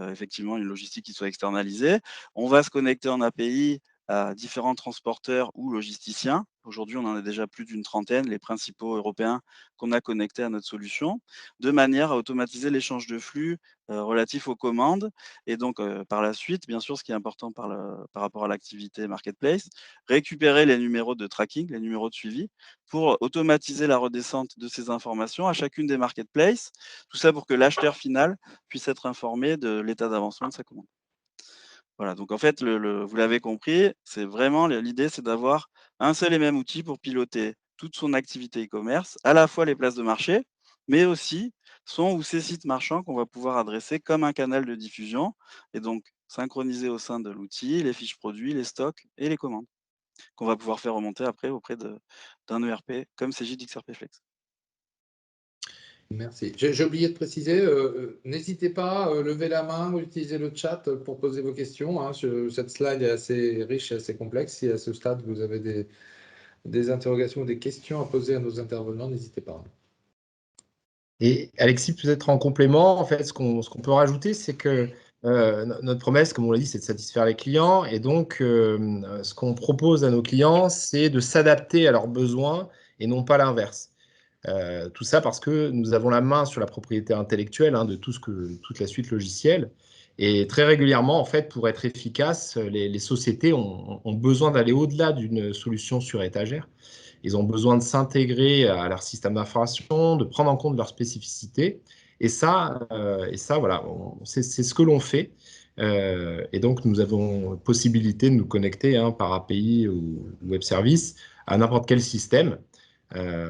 effectivement une logistique qui soit externalisée, on va se connecter en API à différents transporteurs ou logisticiens. Aujourd'hui, on en a déjà plus d'une trentaine, les principaux européens qu'on a connectés à notre solution, de manière à automatiser l'échange de flux relatif aux commandes. Et donc, par la suite, bien sûr, ce qui est important par rapport à l'activité marketplace, récupérer les numéros de tracking, les numéros de suivi, pour automatiser la redescente de ces informations à chacune des marketplaces. Tout ça pour que l'acheteur final puisse être informé de l'état d'avancement de sa commande. Voilà, donc en fait, vous l'avez compris, c'est vraiment l'idée, c'est d'avoir un seul et même outil pour piloter toute son activité e-commerce, à la fois les places de marché, mais aussi son ou ses sites marchands qu'on va pouvoir adresser comme un canal de diffusion et donc synchroniser au sein de l'outil les fiches produits, les stocks et les commandes qu'on va pouvoir faire remonter après auprès d'un ERP comme Cegid XRP Flex. Merci. J'ai oublié de préciser, n'hésitez pas à lever la main ou utiliser le chat pour poser vos questions. Hein. Cette slide est assez riche et assez complexe. Si à ce stade vous avez des interrogations ou des questions à poser à nos intervenants, n'hésitez pas. Et Alexis, peut-être en complément, en fait, ce qu'on peut rajouter, c'est que notre promesse, comme on l'a dit, c'est de satisfaire les clients. Et donc, ce qu'on propose à nos clients, c'est de s'adapter à leurs besoins et non pas l'inverse. Tout ça parce que nous avons la main sur la propriété intellectuelle de toute la suite logicielle. Et très régulièrement, en fait, pour être efficace, les sociétés ont besoin d'aller au-delà d'une solution sur étagère. Ils ont besoin de s'intégrer à leur système d'information, de prendre en compte leurs spécificités. Et ça voilà, c'est ce que l'on fait. Et donc, nous avons possibilité de nous connecter par API ou web service à n'importe quel système.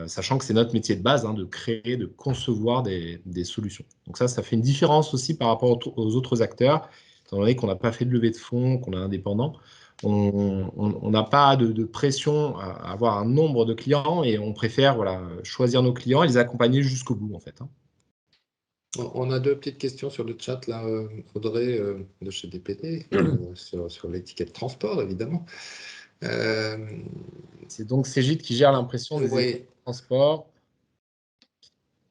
Sachant que c'est notre métier de base de créer, de concevoir des solutions. Donc ça fait une différence aussi par rapport aux autres acteurs, étant donné qu'on n'a pas fait de levée de fonds, qu'on est indépendant. On n'a pas de pression à avoir un nombre de clients et on préfère choisir nos clients et les accompagner jusqu'au bout en fait. On a deux petites questions sur le chat là, Audrey de chez DPD, sur l'étiquette transport évidemment. C'est donc Cegid qui gère l'impression des étiquettes de transport.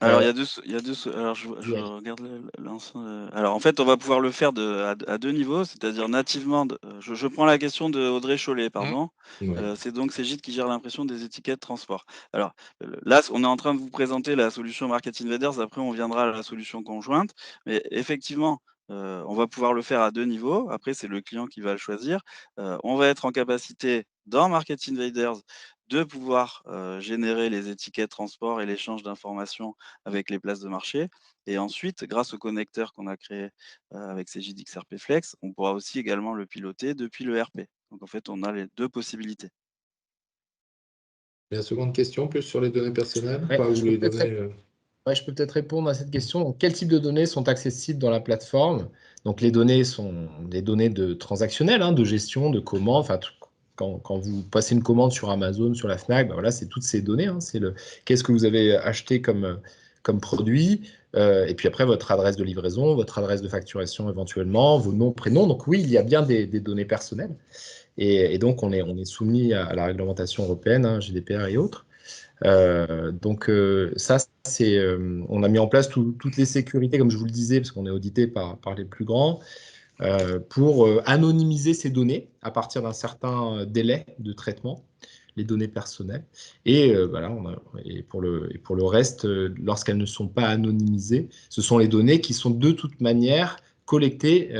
Alors, il y a deux. Alors, je regarde l'ensemble. Alors, en fait, on va pouvoir le faire à deux niveaux, c'est-à-dire nativement. Je prends la question de Audrey Chollet, pardon. C'est donc Cegid qui gère l'impression des étiquettes transport. Alors, là, on est en train de vous présenter la solution Market Invaders. Après, on viendra à la solution conjointe. Mais effectivement, on va pouvoir le faire à deux niveaux. Après, c'est le client qui va le choisir. On va être en capacité, dans Market Invaders, de pouvoir générer les étiquettes transport et l'échange d'informations avec les places de marché. Et ensuite, grâce au connecteur qu'on a créé avec Cegid XRP Flex, on pourra aussi également le piloter depuis le RP. Donc en fait, on a les deux possibilités. Et la seconde question, plus sur les données personnelles. Je peux peut-être répondre à cette question. Donc, quel type de données sont accessibles dans la plateforme? Donc, les données sont des données transactionnelles, de gestion, de commande. Enfin, quand vous passez une commande sur Amazon, sur la Fnac, voilà, c'est toutes ces données. C'est qu'est-ce que vous avez acheté comme produit, et puis après votre adresse de livraison, votre adresse de facturation éventuellement, vos noms, prénoms. Donc oui, il y a bien des données personnelles. Et donc, on est soumis à la réglementation européenne, GDPR et autres. Donc ça, on a mis en place toutes les sécurités, comme je vous le disais, parce qu'on est audité par les plus grands, pour anonymiser ces données à partir d'un certain délai de traitement, les données personnelles. Et voilà, et pour le reste, lorsqu'elles ne sont pas anonymisées, ce sont les données qui sont de toute manière collectées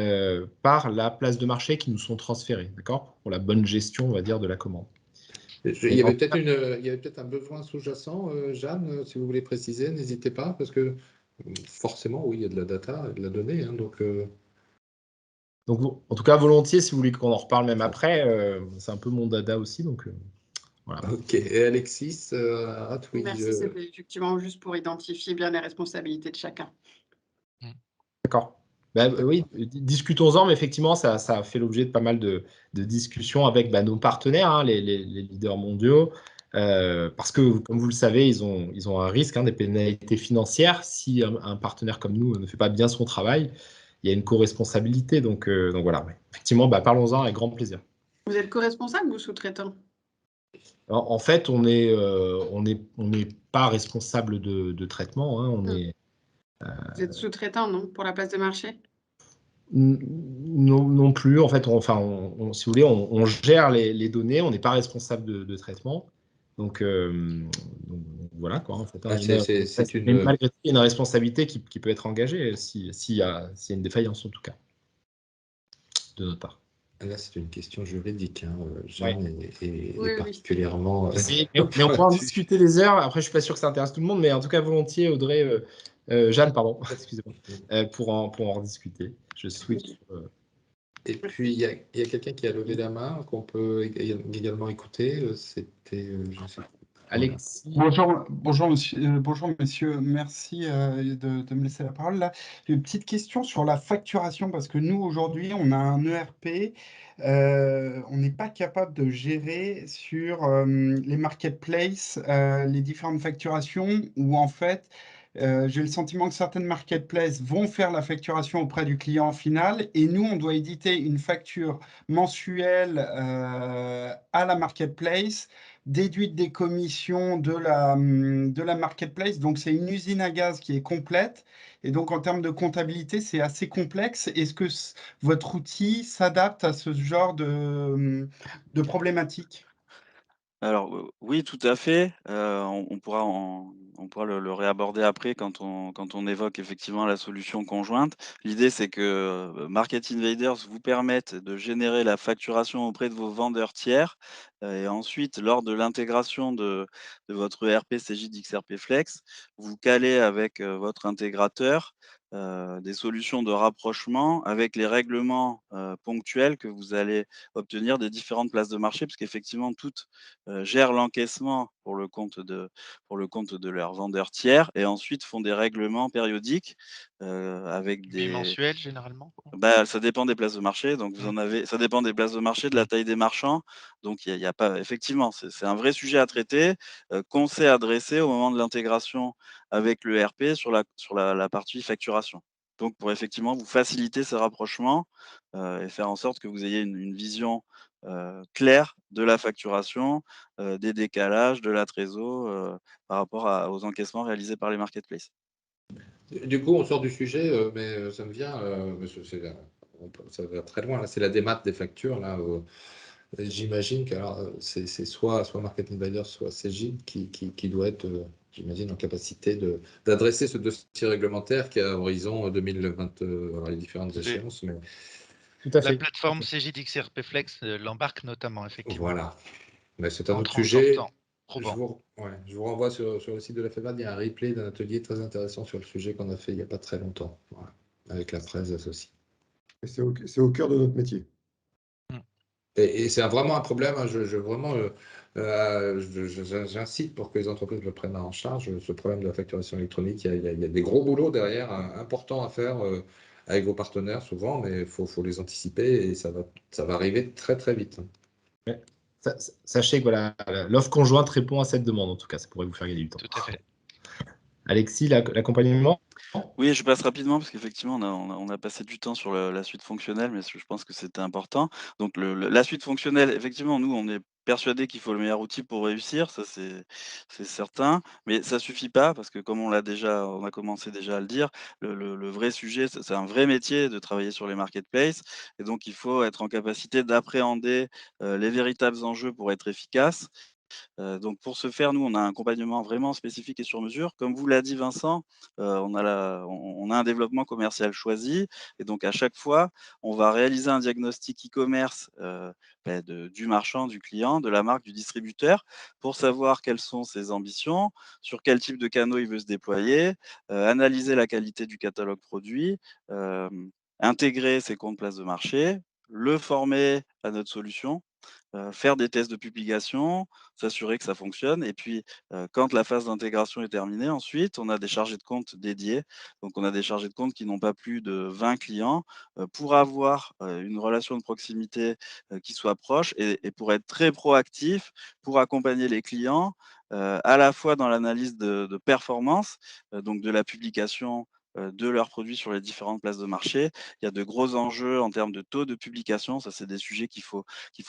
par la place de marché qui nous sont transférées, d'accord, pour la bonne gestion, on va dire, de la commande. Il y avait peut-être un besoin sous-jacent, Jeanne, si vous voulez préciser, n'hésitez pas, parce que forcément, oui, il y a de la data et de la donnée. Hein, donc, en tout cas, volontiers, si vous voulez qu'on en reparle même après, c'est un peu mon dada aussi. Donc, voilà. Ok. Et Alexis, oui, Merci, c'était effectivement juste pour identifier bien les responsabilités de chacun. D'accord. Oui, discutons-en, mais effectivement, ça a fait l'objet de pas mal de discussions avec nos partenaires, hein, les leaders mondiaux, parce que, comme vous le savez, ils ont un risque, des pénalités financières. Si un partenaire comme nous ne fait pas bien son travail, il y a une co-responsabilité. Donc voilà, effectivement, parlons-en avec grand plaisir. Vous êtes co-responsable ou sous-traitant? En fait, on n'est pas responsable de traitement. Vous êtes sous-traitant, non, pour la place de marché? Non plus. En fait, si vous voulez, on gère les données, on n'est pas responsable de traitement. Donc voilà quoi. En fait, mais malgré tout, il y a une responsabilité qui peut être engagée s'il y a une défaillance, en tout cas, de notre part. Là, c'est une question juridique, Jeanne, et Oui. particulièrement. Mais on peut en discuter des heures. Après, je suis pas sûr que ça intéresse tout le monde, mais en tout cas, volontiers, Audrey, Jeanne, pardon, excusez-moi, pour en rediscuter. Je switch. Et puis, il y a quelqu'un qui a levé la main, qu'on peut également écouter. C'était, je sais pas. Alexis. Bonjour messieurs, merci de me laisser la parole. Là, j'ai une petite question sur la facturation, parce que nous, aujourd'hui, on a un ERP, on n'est pas capable de gérer sur les marketplaces les différentes facturations, où en fait, j'ai le sentiment que certaines marketplaces vont faire la facturation auprès du client final, et nous, on doit éditer une facture mensuelle à la marketplace, déduite des commissions de la marketplace. Donc, c'est une usine à gaz qui est complète. Et donc, en termes de comptabilité, c'est assez complexe. Est-ce que votre outil s'adapte à ce genre de problématique? Alors, oui, tout à fait. On pourra le réaborder après quand on évoque effectivement la solution conjointe. L'idée, c'est que, Market Invaders vous permette de générer la facturation auprès de vos vendeurs tiers, et ensuite, lors de l'intégration de votre ERP Cegid XRP Flex, vous calez avec, votre intégrateur, des solutions de rapprochement avec les règlements, ponctuels que vous allez obtenir des différentes places de marché, parce qu'effectivement toutes gèrent l'encaissement pour le compte de leurs vendeurs tiers, et ensuite font des règlements périodiques avec des Bimensuel, généralement? ça dépend des places de marché. Donc vous en avez, ça dépend des places de marché, de la taille des marchands. Donc il y a pas, effectivement, c'est un vrai sujet à traiter, qu'on sait adresser au moment de l'intégration avec le RP sur la partie facturation. Donc pour effectivement vous faciliter ce rapprochement et faire en sorte que vous ayez une vision claire de la facturation, des décalages, de la trésor par rapport aux encaissements réalisés par les marketplaces. Du coup, on sort du sujet, mais ça me vient, ça va très loin. Là, c'est la démat des factures. Là, j'imagine que c'est soit Market Invader, soit Cegid qui doit être, j'imagine, en capacité d'adresser ce dossier réglementaire qui est à horizon 2020, les différentes échéances. Mais... Tout à fait. La plateforme Cegid XRP Flex l'embarque notamment, effectivement. Voilà. Mais c'est un autre En sujet. sortant. Je vous renvoie sur le site de la FEMAD. Il y a un replay d'un atelier très intéressant sur le sujet qu'on a fait il n'y a pas très longtemps, avec la presse associée. C'est au cœur de notre métier. Et c'est vraiment un problème. J'incite pour que les entreprises le prennent en charge, ce problème de la facturation électronique. Il y a des gros boulots derrière, importants à faire avec vos partenaires souvent, mais il faut les anticiper et ça va arriver très très vite. Ouais. Sachez que voilà, l'offre conjointe répond à cette demande, en tout cas, ça pourrait vous faire gagner du temps. Tout à fait. Alexis, l'accompagnement? Oui, je passe rapidement parce qu'effectivement, on a passé du temps sur la suite fonctionnelle, mais je pense que c'était important. Donc, la suite fonctionnelle, effectivement, nous, on est persuadés qu'il faut le meilleur outil pour réussir, ça c'est certain, mais ça suffit pas parce que comme on a commencé déjà à le dire, le vrai sujet, c'est un vrai métier de travailler sur les marketplaces, et donc il faut être en capacité d'appréhender les véritables enjeux pour être efficace. Donc pour ce faire, nous, on a un accompagnement vraiment spécifique et sur mesure. Comme vous l'a dit Vincent, on a un développement commercial choisi et donc à chaque fois, on va réaliser un diagnostic e-commerce, du marchand, du client, de la marque, du distributeur pour savoir quelles sont ses ambitions, sur quel type de canaux il veut se déployer, analyser la qualité du catalogue produit, intégrer ses comptes places de marché, le former à notre solution, faire des tests de publication, s'assurer que ça fonctionne et puis, quand la phase d'intégration est terminée, ensuite, on a des chargés de compte dédiés. Donc on a des chargés de compte qui n'ont pas plus de 20 clients, pour avoir, une relation de proximité, qui soit proche et pour être très proactif, pour accompagner les clients, à la fois dans l'analyse de performance, donc de la publication, de leurs produits sur les différentes places de marché. Il y a de gros enjeux en termes de taux de publication. Ça, c'est des sujets qu'il faut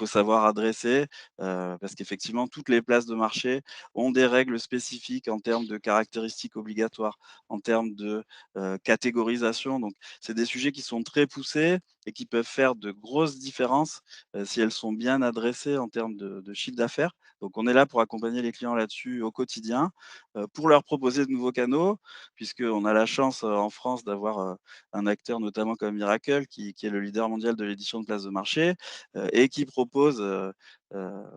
savoir adresser, parce qu'effectivement, toutes les places de marché ont des règles spécifiques en termes de caractéristiques obligatoires, en termes de catégorisation. Donc, c'est des sujets qui sont très poussés et qui peuvent faire de grosses différences si elles sont bien adressées en termes de chiffre d'affaires. Donc, on est là pour accompagner les clients là-dessus au quotidien, pour leur proposer de nouveaux canaux, puisqu'on a la chance en France d'avoir un acteur notamment comme Miracle, qui est le leader mondial de l'édition de places de marché, et qui propose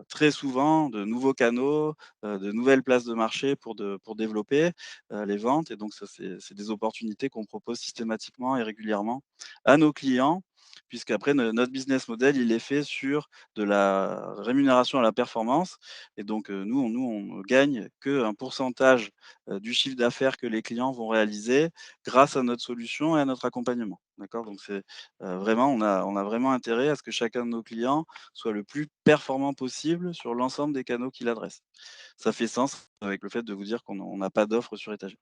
très souvent de nouveaux canaux, de nouvelles places de marché pour développer les ventes. Et donc, ça, c'est des opportunités qu'on propose systématiquement et régulièrement à nos clients, puisqu'après, notre business model, il est fait sur de la rémunération à la performance. Et donc, on gagne qu'un pourcentage du chiffre d'affaires que les clients vont réaliser grâce à notre solution et à notre accompagnement. D'accord? Donc, c'est vraiment, on a vraiment intérêt à ce que chacun de nos clients soit le plus performant possible sur l'ensemble des canaux qu'il adresse. Ça fait sens avec le fait de vous dire qu'on n'a pas d'offres sur étagère.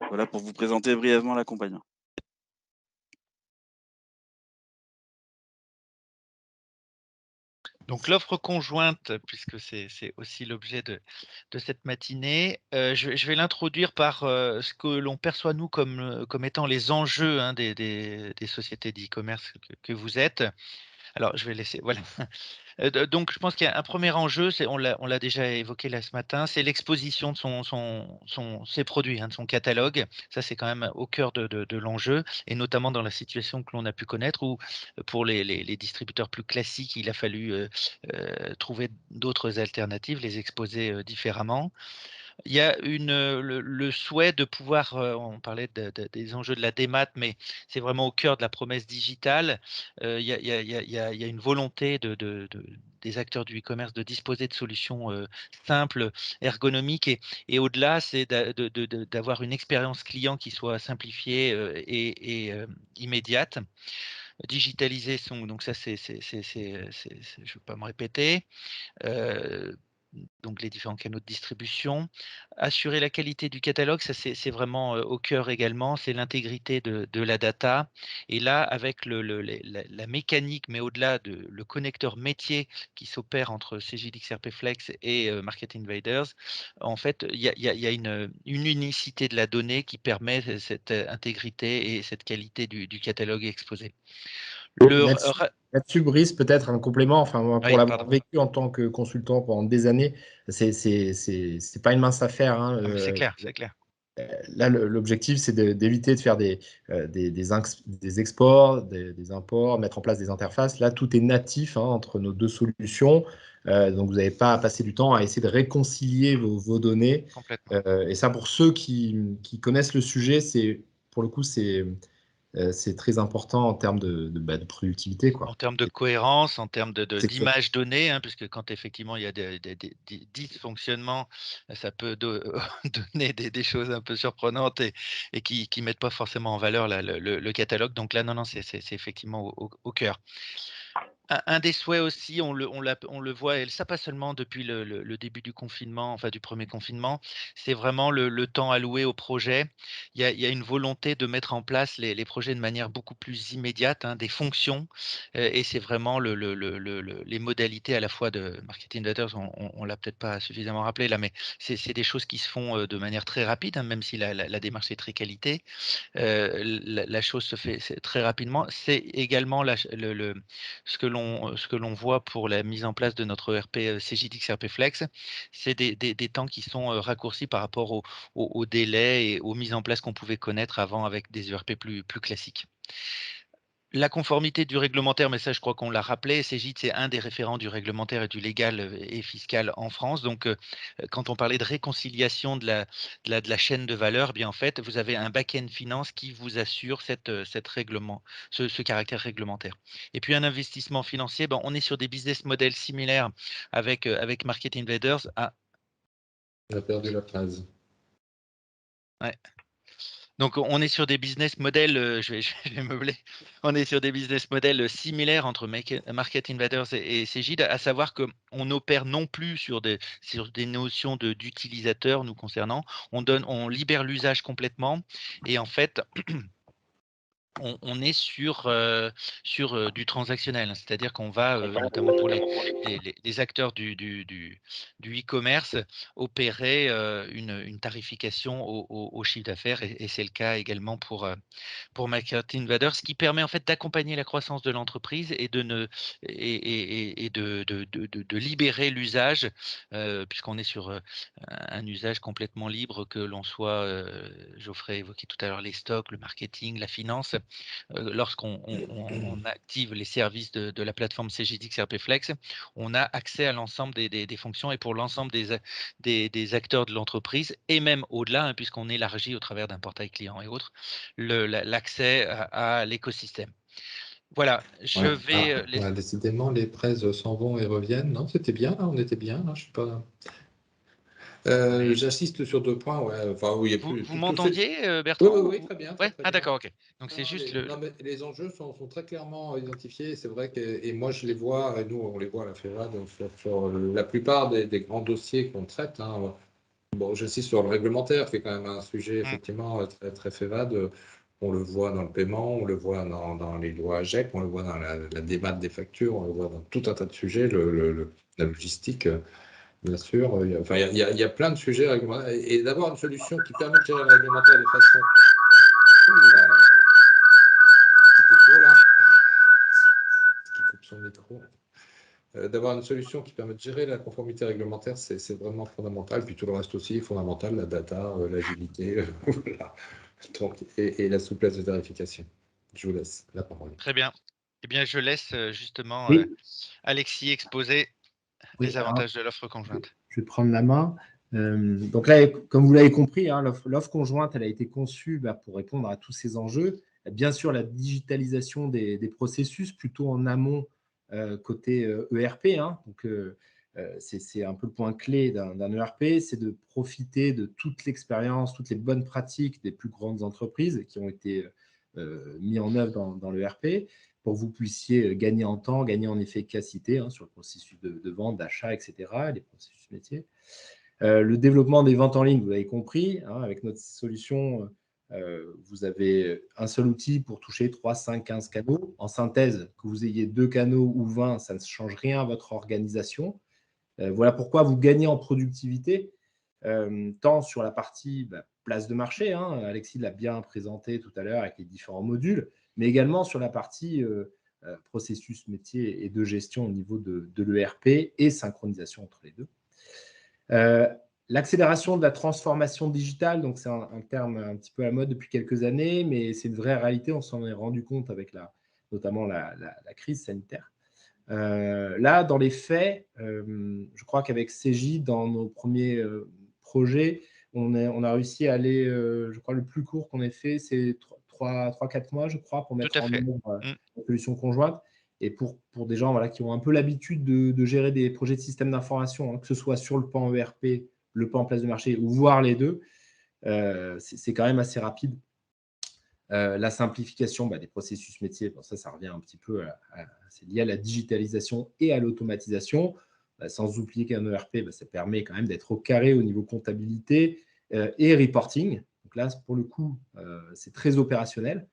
Voilà pour vous présenter brièvement l'accompagnement. Donc l'offre conjointe, puisque c'est aussi l'objet de cette matinée, je vais l'introduire par ce que l'on perçoit nous comme étant les enjeux, hein, des sociétés d'e-commerce que vous êtes. Alors je vais laisser, voilà. Donc je pense qu'il y a un premier enjeu, on l'a déjà évoqué là ce matin, c'est l'exposition de ses produits, hein, de son catalogue. Ça, c'est quand même au cœur de l'enjeu et notamment dans la situation que l'on a pu connaître où, pour les distributeurs plus classiques, il a fallu, trouver d'autres alternatives, les exposer, différemment. Il y a le souhait de pouvoir, on parlait des enjeux de la démat, mais c'est vraiment au cœur de la promesse digitale. Il y a une volonté des acteurs du e-commerce de disposer de solutions, simples, ergonomiques et au-delà, c'est d'avoir une expérience client qui soit simplifiée, immédiate. Digitaliser donc ça je ne veux pas me répéter. Heu, donc les différents canaux de distribution. Assurer la qualité du catalogue, ça c'est vraiment, au cœur également, c'est l'intégrité de la data et là avec la mécanique, mais au-delà le connecteur métier qui s'opère entre CJDXRP Flex et Market Invaders, en fait, il y a une unicité de la donnée qui permet cette intégrité et cette qualité du catalogue exposé. Le ra Là-dessus, Brice, peut-être un complément. Enfin, moi, pour Oui, l'avoir pardon. vécu en tant que consultant pendant des années, c'est pas une mince affaire, hein. Ah mais c'est clair, c'est clair. Là, l'objectif, c'est d'éviter de faire des exports, des imports, mettre en place des interfaces. Là, tout est natif, hein, entre nos deux solutions. Donc, vous n'avez pas à passer du temps à essayer de réconcilier vos données. Complètement. Et ça, pour ceux qui connaissent le sujet, pour le coup, c'est très important en termes de productivité, En quoi. termes de cohérence, en termes C'est clair. d'image donnée, hein, puisque quand effectivement il y a des dysfonctionnements, ça peut donner des choses un peu surprenantes et qui mettent pas forcément en valeur le catalogue. Donc là, non, non, c'est effectivement au cœur. Un des souhaits aussi, on le voit et ça pas seulement depuis le début du confinement, enfin du premier confinement, c'est vraiment le temps alloué au projet. Il y a une volonté de mettre en place les projets de manière beaucoup plus immédiate, hein, des fonctions, et c'est vraiment les modalités à la fois de Marketing Letters, on l'a peut-être pas suffisamment rappelé là, mais c'est des choses qui se font, de manière très rapide, hein, même si la démarche est très qualité. La chose se fait très rapidement. C'est également ce que l'on l'on voit pour la mise en place de notre ERP Cegid XRP Flex, c'est des temps qui sont raccourcis par rapport au délai et aux mises en place qu'on pouvait connaître avant avec des ERP plus classiques. La conformité du réglementaire, mais ça je crois qu'on l'a rappelé, Cegid c'est un des référents du réglementaire et du légal et fiscal en France. Donc quand on parlait de réconciliation de la chaîne de valeur, eh bien en fait vous avez un back-end finance qui vous assure ce caractère réglementaire. Et puis un investissement financier, ben, on est sur des business models similaires avec Market Invaders. On a perdu la phrase. Ouais. Donc, on est sur des business models, je vais meubler. On est sur des business models similaires entre Market Invaders et Cegid, à savoir qu'on opère non plus sur des notions d'utilisateurs nous concernant. On libère l'usage complètement et en fait, on est sur du transactionnel, c'est-à-dire qu'on va, notamment pour les acteurs du e-commerce, opérer une tarification au chiffre d'affaires et c'est le cas également pour Market Invaders, ce qui permet en fait d'accompagner la croissance de l'entreprise et de libérer l'usage, puisqu'on est sur un usage complètement libre, que l'on soit, Geoffrey évoquait tout à l'heure les stocks, le marketing, la finance. Lorsqu'on active les services de la plateforme Cegid XRP Flex, on a accès à l'ensemble des fonctions et pour l'ensemble des acteurs de l'entreprise et même au-delà, hein, puisqu'on élargit au travers d'un portail client et autres, l'accès à l'écosystème. Voilà, je vais décidément, les presse s'en vont et reviennent. Non, c'était bien, là, on était bien. Là, je sais pas. J'assiste sur 2 points. Ouais. Enfin, oui, il y a plus. Vous m'entendiez, Bertrand? Oui, très bien. Ouais. Très bien. D'accord, ok. Donc c'est juste les enjeux sont très clairement identifiés. C'est vrai que, et moi je les vois, et nous on les voit à la FEVAD sur la plupart des grands dossiers qu'on traite. Hein. Bon, j'insiste sur le réglementaire, qui est quand même un sujet effectivement très, très FEVAD. On le voit dans le paiement, on le voit dans les lois AGEC, on le voit dans la démat des factures, on le voit dans tout un tas de sujets, la logistique. Bien sûr, enfin, il y a plein de sujets réglementaires. Et d'avoir une solution qui permet de gérer le réglementaire de façon. Petit écho, là. Qui coupe son micro. D'avoir une solution qui permet de gérer la conformité réglementaire, c'est vraiment fondamental. Puis tout le reste aussi est fondamental, la data, l'agilité, voilà. Donc, et la souplesse de vérification. Je vous laisse la parole. Très bien. Eh bien, je laisse justement Alexis exposer les avantages de l'offre conjointe. Je vais prendre la main. Donc là, comme vous l'avez compris, hein, l'offre conjointe, elle a été conçue pour répondre à tous ces enjeux. Bien sûr, la digitalisation des processus, plutôt en amont côté ERP. Hein. Donc, c'est un peu le point clé d'un ERP, c'est de profiter de toute l'expérience, toutes les bonnes pratiques des plus grandes entreprises qui ont été mises en œuvre dans l'ERP, pour que vous puissiez gagner en temps, gagner en efficacité sur le processus de vente, d'achat, etc., les processus métiers. Le développement des ventes en ligne, vous l'avez compris, avec notre solution, vous avez un seul outil pour toucher 3, 5, 15 canaux. En synthèse, que vous ayez 2 canaux ou 20, ça ne change rien à votre organisation. Voilà pourquoi vous gagnez en productivité, tant sur la partie place de marché, Alexis l'a bien présenté tout à l'heure avec les différents modules, mais également sur la partie processus métier et de gestion au niveau de l'ERP et synchronisation entre les deux. L'accélération de la transformation digitale, donc c'est un terme un petit peu à la mode depuis quelques années, mais c'est une vraie réalité, on s'en est rendu compte avec notamment la crise sanitaire. Là, dans les faits, je crois qu'avec Cegid, dans nos premiers projets, on a réussi à aller, je crois, le plus court qu'on ait fait, c'est 3-4 mois, je crois, pour mettre en œuvre la solution conjointe. Et pour des gens qui ont un peu l'habitude de gérer des projets de système d'information, que ce soit sur le pan ERP, le pan place de marché, ou voire les deux, c'est quand même assez rapide. La simplification des processus métiers, ça revient un petit peu, c'est lié à la digitalisation et à l'automatisation. Sans oublier qu'un ERP, ça permet quand même d'être au carré au niveau comptabilité et reporting. Donc là, pour le coup, c'est très opérationnel.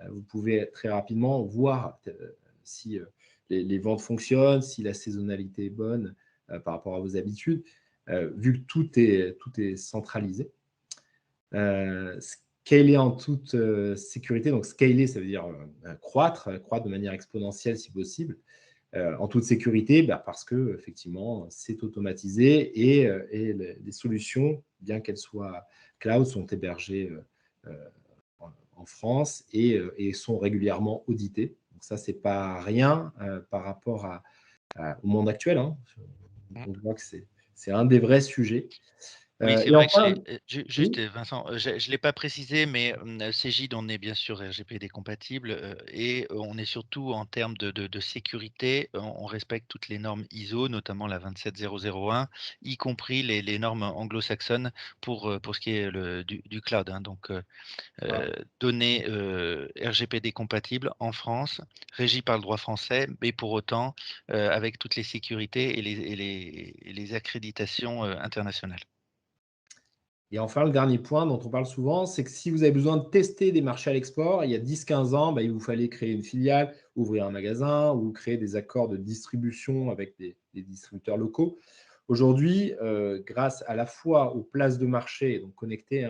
Vous pouvez très rapidement voir si les ventes fonctionnent, si la saisonnalité est bonne par rapport à vos habitudes, vu que tout est centralisé. Scaler en toute sécurité. Donc, scaler, ça veut dire croître de manière exponentielle si possible. en toute sécurité, parce que effectivement, c'est automatisé et les solutions, bien qu'elles soient cloud, sont hébergées en France et sont régulièrement auditées. Donc ça, c'est pas rien par rapport au monde actuel. Hein. On voit que c'est un des vrais sujets. Oui, c'est Et vrai que enfin, juste, Vincent, je ne l'ai pas précisé, mais Cegid, on est bien sûr RGPD compatible et on est surtout en termes de sécurité, on respecte toutes les normes ISO, notamment la 27001, y compris les normes anglo-saxonnes pour ce qui est du cloud. Hein. Donc, données RGPD compatibles en France, régies par le droit français, mais pour autant avec toutes les sécurités et les accréditations internationales. Et enfin, le dernier point dont on parle souvent, c'est que si vous avez besoin de tester des marchés à l'export, il y a 10-15 ans, il vous fallait créer une filiale, ouvrir un magasin ou créer des accords de distribution avec des distributeurs locaux. Aujourd'hui, grâce à la fois aux places de marché, donc connectées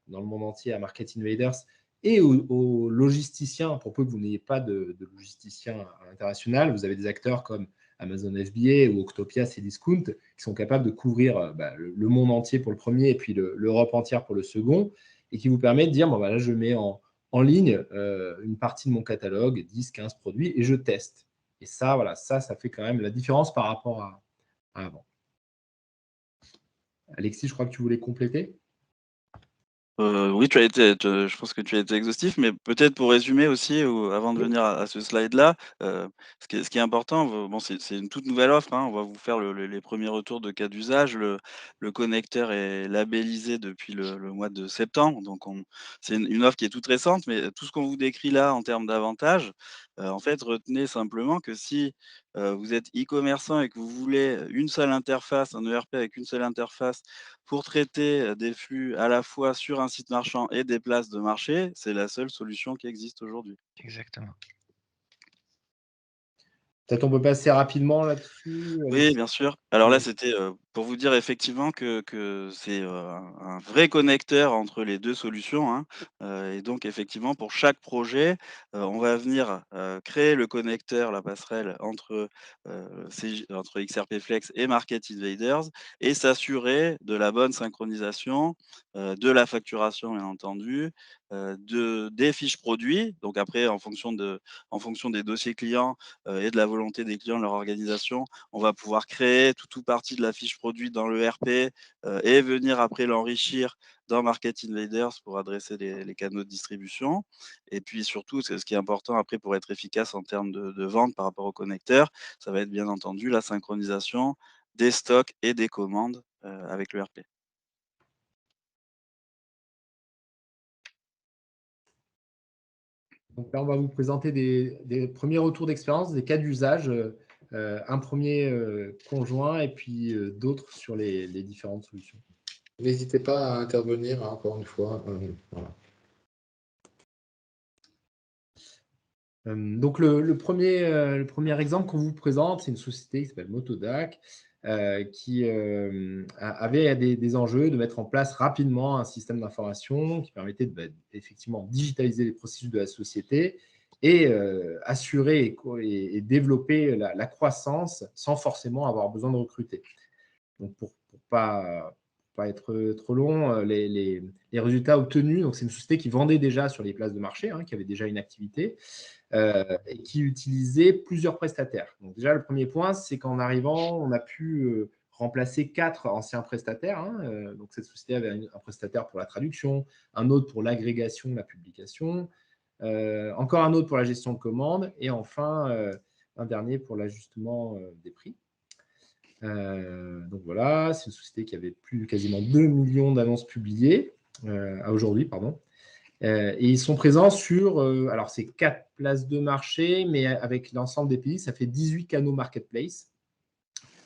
dans le monde entier à Market Invaders, et aux logisticiens, pour peu que vous n'ayez pas de logisticiens à l'international, vous avez des acteurs comme Amazon FBA ou Octopia Cdiscount qui sont capables de couvrir le monde entier pour le premier et puis l'Europe entière pour le second, et qui vous permet de dire, là, je mets en ligne une partie de mon catalogue, 10-15 produits, et je teste. Et ça, voilà, ça fait quand même la différence par rapport à avant. Alexis, je crois que tu voulais compléter. Oui, je pense que tu as été exhaustif, mais peut-être pour résumer aussi, avant de venir à ce slide-là, ce qui est important, bon, c'est une toute nouvelle offre, hein, on va vous faire les premiers retours de cas d'usage. Le connecteur est labellisé depuis le mois de septembre, donc c'est une offre qui est toute récente, mais tout ce qu'on vous décrit là en termes d'avantages, en fait, retenez simplement que si vous êtes e-commerçant et que vous voulez une seule interface, un ERP avec une seule interface pour traiter des flux à la fois sur un site marchand et des places de marché, c'est la seule solution qui existe aujourd'hui. Exactement. Peut-être on peut passer rapidement là-dessus. Oui, bien sûr. Alors là, c'était pour vous dire effectivement que c'est un vrai connecteur entre les deux solutions, hein. Et donc effectivement, pour chaque projet, on va venir créer le connecteur, la passerelle entre, entre XRP Flex et Market Invaders et s'assurer de la bonne synchronisation, de la facturation bien entendu, des fiches produits. Donc après, en fonction des dossiers clients et de la volonté des clients, de leur organisation, on va pouvoir créer tout partie de la fiche produit dans le RP et venir après l'enrichir dans Market Invaders pour adresser les canaux de distribution. Et puis surtout, c'est ce qui est important après pour être efficace en termes de vente par rapport au connecteur, ça va être bien entendu la synchronisation des stocks et des commandes avec le RP. Donc là, on va vous présenter des premiers retours d'expérience, des cas d'usage, un premier conjoint et puis d'autres sur les différentes solutions. N'hésitez pas à intervenir, hein, encore une fois. Voilà. Donc le premier exemple qu'on vous présente, c'est une société qui s'appelle Motodac, qui avait des enjeux de mettre en place rapidement un système d'information qui permettait de effectivement digitaliser les processus de la société et assurer et développer la croissance sans forcément avoir besoin de recruter. Donc pour pas être trop long, les résultats obtenus, donc c'est une société qui vendait déjà sur les places de marché, hein, qui avait déjà une activité et qui utilisait plusieurs prestataires. Donc déjà, le premier point, c'est qu'en arrivant, on a pu remplacer 4 anciens prestataires. Hein. Donc cette société avait un prestataire pour la traduction, un autre pour l'agrégation de la publication, encore un autre pour la gestion de commandes et enfin un dernier pour l'ajustement des prix. Donc voilà, c'est une société qui avait quasiment 2 millions d'annonces publiées à aujourd'hui, pardon. Et ils sont présents sur, alors c'est 4 places de marché, mais avec l'ensemble des pays, ça fait 18 canaux marketplace,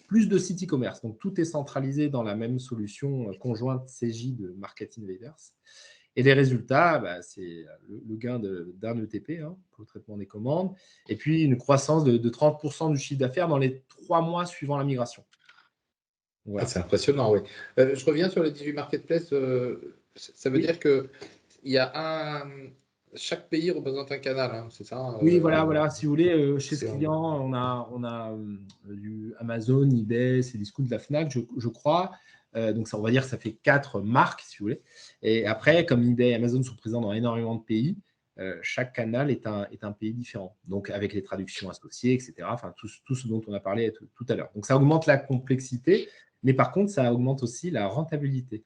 plus de sites e-commerce. Donc tout est centralisé dans la même solution conjointe Cegid de Market Invaders. Et les résultats, c'est le gain d'un ETP pour le traitement des commandes, et puis une croissance de 30% du chiffre d'affaires dans les 3 mois suivant la migration. Voilà. Ah, c'est impressionnant, oui. Je reviens sur les 18 marketplaces. Ça veut dire qu'il y a chaque pays représente un canal, hein, c'est ça? Oui, voilà. Si vous voulez, chez ce c'est client, on a du Amazon, eBay, Cdiscount, de la Fnac, je crois. Donc, ça, on va dire que ça fait 4 marques, si vous voulez. Et après, comme eBay et Amazon sont présents dans énormément de pays, chaque canal est un pays différent. Donc, avec les traductions associées, etc. Enfin, tout ce dont on a parlé tout à l'heure. Donc, ça augmente la complexité, mais par contre, ça augmente aussi la rentabilité.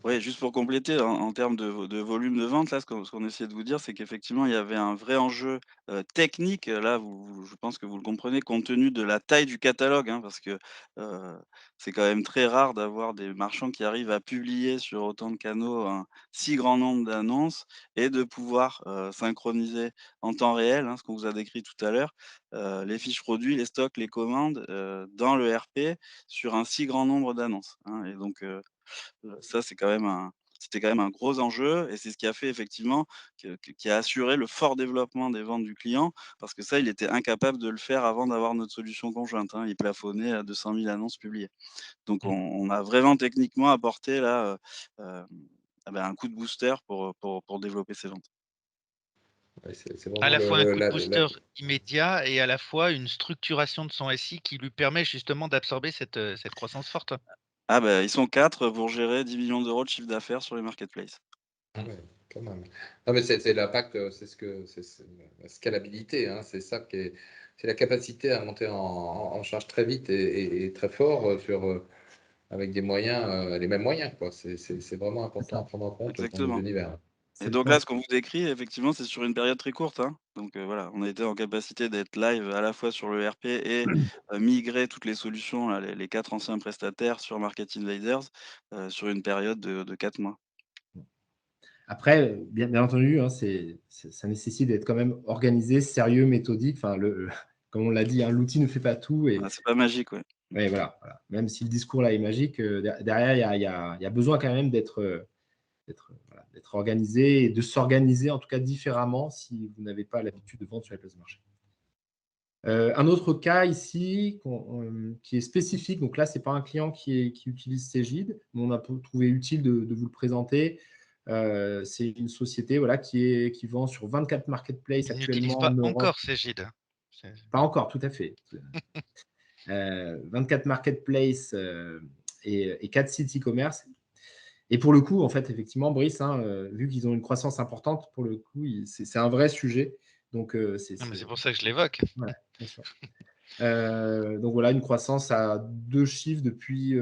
Ouais, juste pour compléter, en termes de volume de vente, là, ce qu'on essayait de vous dire, c'est qu'effectivement, il y avait un vrai enjeu, technique. Là, je pense que vous le comprenez, compte tenu de la taille du catalogue, hein, parce que, c'est quand même très rare d'avoir des marchands qui arrivent à publier sur autant de canaux un si grand nombre d'annonces et de pouvoir, synchroniser en temps réel, hein, ce qu'on vous a décrit tout à l'heure, les fiches produits, les stocks, les commandes, dans le RP sur un si grand nombre d'annonces, hein, et donc, ça, c'était quand même un gros enjeu et c'est ce qui a fait effectivement qui a assuré le fort développement des ventes du client parce que ça, il était incapable de le faire avant d'avoir notre solution conjointe, hein. Il plafonnait à 200 000 annonces publiées. Donc on a vraiment techniquement apporté là, un coup de booster pour développer ses ventes. Ouais, c'est À vraiment la fois un coup de la booster immédiat et à la fois une structuration de son SI qui lui permet justement d'absorber cette croissance forte. Ah bah, ils sont 4 pour gérer 10 millions d'euros de chiffre d'affaires sur les marketplaces. ah ouais, quand même. Non, mais c'est l'impact, c'est la scalabilité, hein, c'est ça qui est, c'est la capacité à monter en charge très vite et très fort avec des moyens, les mêmes moyens, quoi. C'est vraiment C'est important à ça. prendre en compte dans nos Exactement. univers. Et C'est le donc point. là, ce qu'on vous décrit, effectivement, c'est sur une période très courte, hein. Donc, voilà, on a été en capacité d'être live à la fois sur le RP et migrer toutes les solutions là, les 4 anciens prestataires sur Market Invaders, sur une période de 4 mois. Après, bien entendu, hein, ça nécessite d'être quand même organisé, sérieux, méthodique. Enfin, comme on l'a dit, hein, l'outil ne fait pas tout. Et Ah, c'est pas magique, ouais. ouais, voilà. Même si le discours là est magique, derrière, il y a besoin quand même d'être organisé et de s'organiser en tout cas différemment si vous n'avez pas l'habitude de vendre sur les places de marché. Un autre cas ici qui est spécifique, donc là, ce n'est pas un client qui utilise Cegid, mais on a trouvé utile de vous le présenter. C'est une société voilà, qui vend sur 24 marketplaces Ils n'utilisent actuellement en pas Europe. encore Cegid. Pas encore, tout à fait. 24 marketplaces et 4 sites e-commerce. Et pour le coup, en fait, effectivement, Brice, hein, vu qu'ils ont une croissance importante, pour le coup, c'est un vrai sujet. Donc, Non, mais c'est pour ça que je l'évoque. ouais, bien sûr. Donc voilà, une croissance à 2 chiffres depuis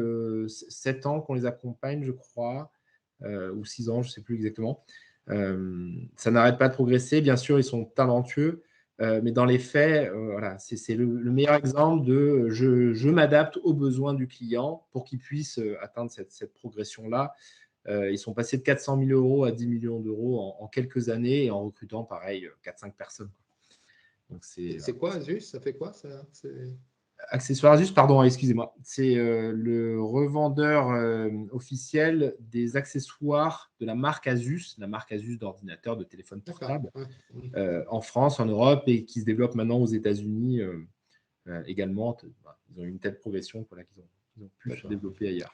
7 ans qu'on les accompagne, je crois, ou 6 ans, je ne sais plus exactement. Ça n'arrête pas de progresser. Bien sûr, ils sont talentueux, mais dans les faits, voilà, c'est le meilleur exemple de je m'adapte aux besoins du client pour qu'il puisse atteindre cette progression-là. Ils sont passés de 400 000 euros à 10 millions d'euros en quelques années et en recrutant, pareil, 4-5 personnes. Donc, C'est quoi, Asus? Ça fait quoi, ça? Accessoires Asus, pardon, excusez-moi. C'est le revendeur officiel des accessoires de la marque Asus d'ordinateur, de téléphone D'accord. portable, Ouais. en France, en Europe, et qui se développe maintenant aux États-Unis également. Ils ont eu une telle progression voilà, qu'ils ont pu se D'accord. développer ailleurs.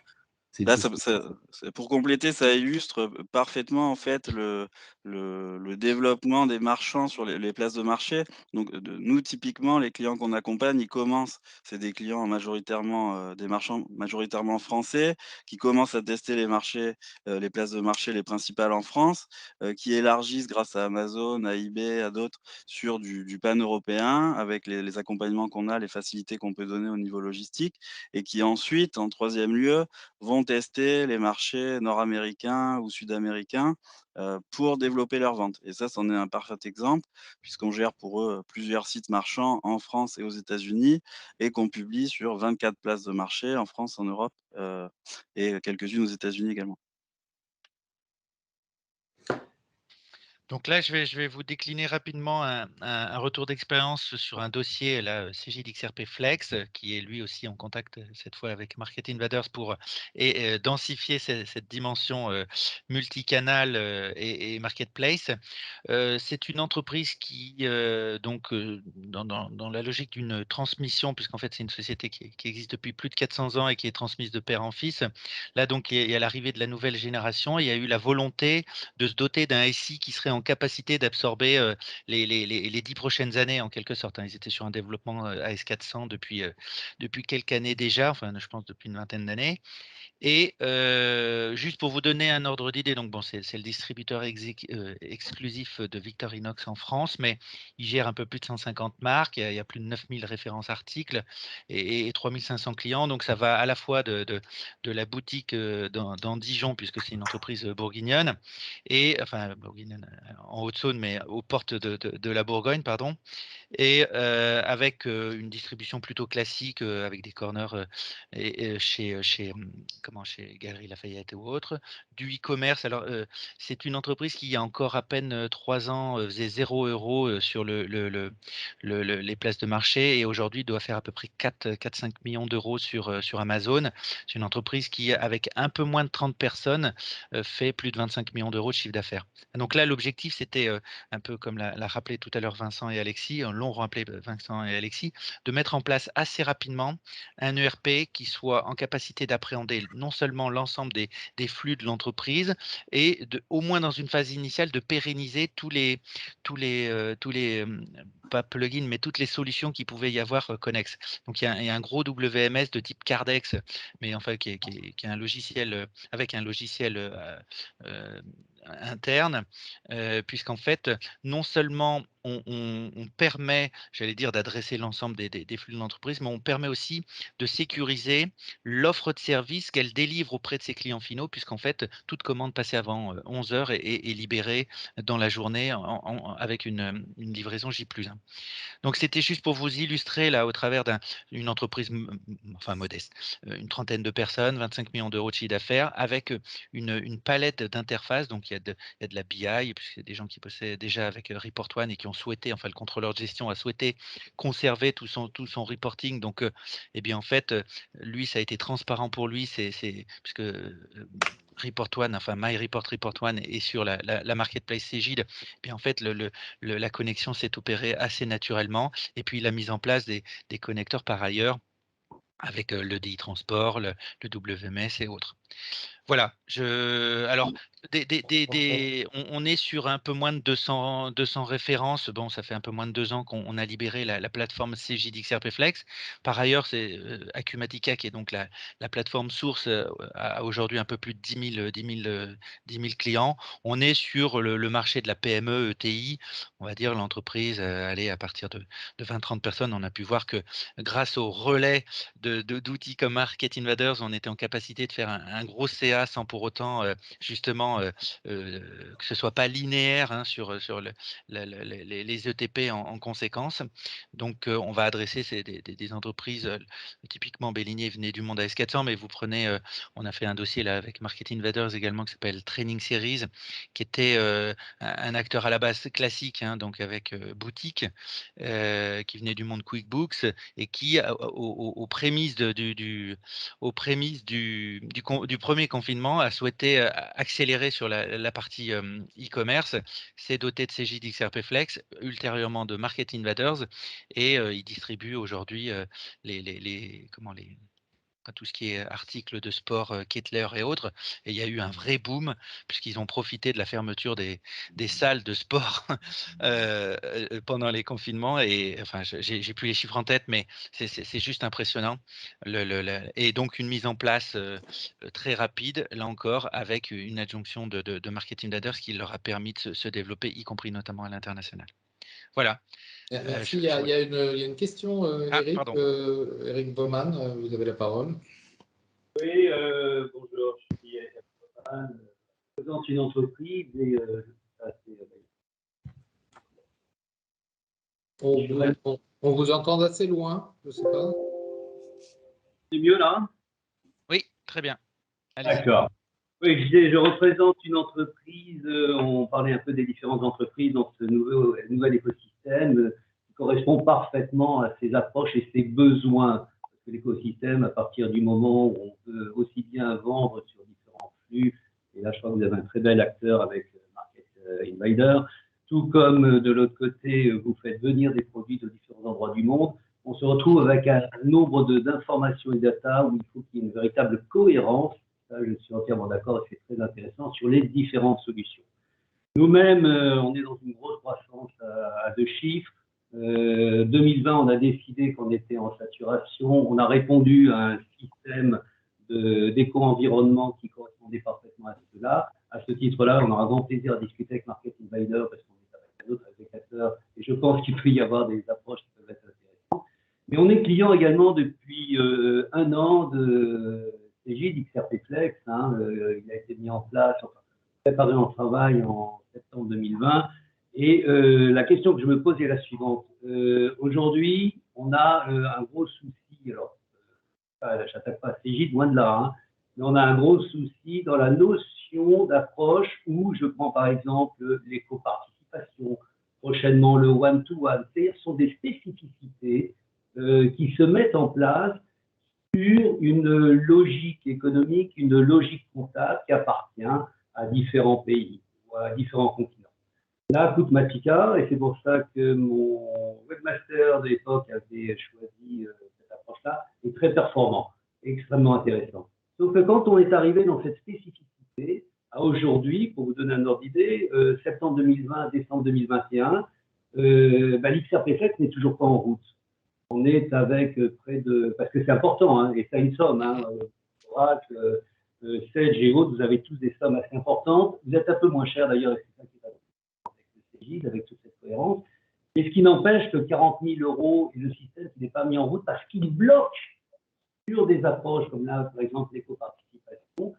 C'est une Là, société. pour compléter, ça illustre parfaitement en fait le développement des marchands sur les places de marché. Donc, nous, typiquement, les clients qu'on accompagne, ils commencent, c'est des clients majoritairement, des marchands majoritairement français, qui commencent à tester les marchés, les places de marché les principales en France, qui élargissent grâce à Amazon, à eBay, à d'autres, sur du pan-européen, avec les accompagnements qu'on a, les facilités qu'on peut donner au niveau logistique, et qui ensuite, en troisième lieu, vont tester les marchés nord-américains ou sud-américains, pour développer leurs ventes et ça, c'en est un parfait exemple puisqu'on gère pour eux, plusieurs sites marchands en France et aux États-Unis et qu'on publie sur 24 places de marché en France, en Europe, et quelques-unes aux États-Unis également. Donc là, je vais vous décliner rapidement un retour d'expérience sur un dossier, là, Cegid XRP Flex, qui est lui aussi en contact cette fois avec Market Invaders pour densifier cette dimension multicanal et marketplace. C'est une entreprise qui, dans la logique d'une transmission, puisqu'en fait c'est une société qui existe depuis plus de 400 ans et qui est transmise de père en fils. Là, donc, il y a l'arrivée de la nouvelle génération. Il y a eu la volonté de se doter d'un SI qui serait en capacité d'absorber les 10 prochaines années, en quelque sorte, hein. Ils étaient sur un développement AS400 depuis quelques années déjà, enfin, je pense depuis une vingtaine d'années. Et juste pour vous donner un ordre d'idée, donc bon, c'est le distributeur exclusif de Victorinox en France, mais il gère un peu plus de 150 marques, il y a plus de 9000 références articles et 3500 clients. Donc ça va à la fois de la boutique dans Dijon, puisque c'est une entreprise bourguignonne, et enfin bourguignonne en Haute-Saône, mais aux portes de la Bourgogne, pardon. Et avec une distribution plutôt classique, avec des corners chez Galeries Lafayette ou autre, du e-commerce. Alors, c'est une entreprise qui, il y a encore à peine 3 ans, faisait 0 € sur les places de marché et aujourd'hui doit faire à peu près 4-5 millions d'euros sur Amazon. C'est une entreprise qui, avec un peu moins de 30 personnes, fait plus de 25 millions d'euros de chiffre d'affaires. Donc là, l'objectif, c'était un peu comme l'a rappelé tout à l'heure Vincent et Alexis, l'ont rappelé Vincent et Alexis, de mettre en place assez rapidement un ERP qui soit en capacité d'appréhender non seulement l'ensemble des flux de l'entreprise et au moins dans une phase initiale de pérenniser tous les pas plugins, mais toutes les solutions qui pouvaient y avoir connexes. Donc il y a un gros WMS de type Cardex, mais enfin qui est un logiciel avec un logiciel interne, puisqu'en fait, non seulement on permet, j'allais dire, d'adresser l'ensemble des flux de l'entreprise, mais on permet aussi de sécuriser l'offre de service qu'elle délivre auprès de ses clients finaux, puisqu'en fait, toute commande passée avant 11 heures est libérée dans la journée avec une livraison J+1. Donc, c'était juste pour vous illustrer, là, au travers d'une entreprise enfin modeste, une trentaine de personnes, 25 millions d'euros de chiffre d'affaires, avec une palette d'interfaces. Donc, il y a de la BI, puisque des gens qui bossaient déjà avec Report One et qui ont souhaité, enfin, le contrôleur de gestion a souhaité conserver tout son reporting. Donc, eh bien, en fait, lui, ça a été transparent pour lui, puisque Report One, enfin My Report One est sur la marketplace Cegid. Puis en fait, la connexion s'est opérée assez naturellement. Et puis la mise en place des connecteurs par ailleurs avec le DI Transport, le WMS et autres. Voilà. Alors, on est sur un peu moins de 200 références. Bon, ça fait un peu moins de 2 ans qu'on a libéré la plateforme Cegid XRP Flex. Par ailleurs, c'est Acumatica, qui est donc la plateforme source, a aujourd'hui un peu plus de 10 000 clients. On est sur le marché de la PME, ETI, on va dire l'entreprise, allez, à partir de 20-30 personnes. On a pu voir que grâce au relais d'outils comme Market Invaders, on était en capacité de faire un gros CA sans pour autant justement que ce soit pas linéaire, hein, sur les ETP en conséquence. Donc on va adresser des entreprises, typiquement Bélinier venait du monde AS400, mais vous prenez, on a fait un dossier là avec Market Invaders également qui s'appelle Training Series, qui était un acteur à la base classique, hein, donc avec boutique, qui venait du monde QuickBooks et qui, aux prémices du premier confinement, a souhaité accélérer sur la partie e-commerce, s'est doté de Cegid XRP Flex, ultérieurement de Market Invaders, et il distribue aujourd'hui tout ce qui est articles de sport, Kettler et autres. Et il y a eu un vrai boom, puisqu'ils ont profité de la fermeture des salles de sport pendant les confinements. Et enfin, j'ai plus les chiffres en tête, mais c'est juste impressionnant. Et donc, une mise en place très rapide, là encore, avec une adjonction de Marketing Ladders qui leur a permis de se développer, y compris notamment à l'international. Voilà. Merci. Il y a une question, Eric. Pardon. Eric Baumann, vous avez la parole. Oui, bonjour, je suis Eric Baumann, je présente une entreprise et on vous entend d'assez loin, je ne sais pas. c'est mieux là? Oui, très bien. D'accord. Oui, je disais, je représente une entreprise, on parlait un peu des différentes entreprises dans ce nouvel écosystème qui correspond parfaitement à ses approches et ses besoins. Parce que l'écosystème, à partir du moment où on peut aussi bien vendre sur différents flux, et là je crois que vous avez un très bel acteur avec Market Invader, tout comme de l'autre côté, vous faites venir des produits de différents endroits du monde, on se retrouve avec un nombre d'informations et data où il faut qu'il y ait une véritable cohérence. Ça, je suis entièrement d'accord et c'est très intéressant sur les différentes solutions. Nous-mêmes, on est dans une grosse croissance à 2 chiffres. 2020, on a décidé qu'on était en saturation. On a répondu à un système d'éco-environnement qui correspondait parfaitement à cela. À ce titre-là, on aura grand plaisir à discuter avec Market Invader parce qu'on est avec un autre agrégateur et je pense qu'il peut y avoir des approches qui peuvent être intéressantes. Mais on est client également depuis 1 an de CJ d'XRP Flex. Il a été mis en place, enfin, préparé en travail en septembre 2020. Et la question que je me pose est la suivante. Aujourd'hui, on a un gros souci. Alors, je n'attaque pas CJ, loin de là. Mais on a un gros souci dans la notion d'approche où je prends par exemple l'éco-participation, prochainement le one-to-one. C'est-à-dire ce sont des spécificités qui se mettent en place sur une logique économique, une logique comptable qui appartient à différents pays ou à différents continents. Là, Matica, et c'est pour ça que mon webmaster de l'époque avait choisi cette approche-là, est très performant, extrêmement intéressant. Sauf que quand on est arrivé dans cette spécificité, à aujourd'hui, pour vous donner un ordre d'idée, septembre 2020, décembre 2021, l'XRP Flex n'est toujours pas en route. On est avec près de... Parce que c'est important, et ça a une somme. Oracle, Sage et autres, vous avez tous des sommes assez importantes. Vous êtes un peu moins cher d'ailleurs, et c'est ça qui est avec le CJ, avec toute cette cohérence. Et ce qui n'empêche que 40 000 € et le système qui n'est pas mis en route parce qu'il bloque sur des approches comme là, par exemple, l'éco-participation,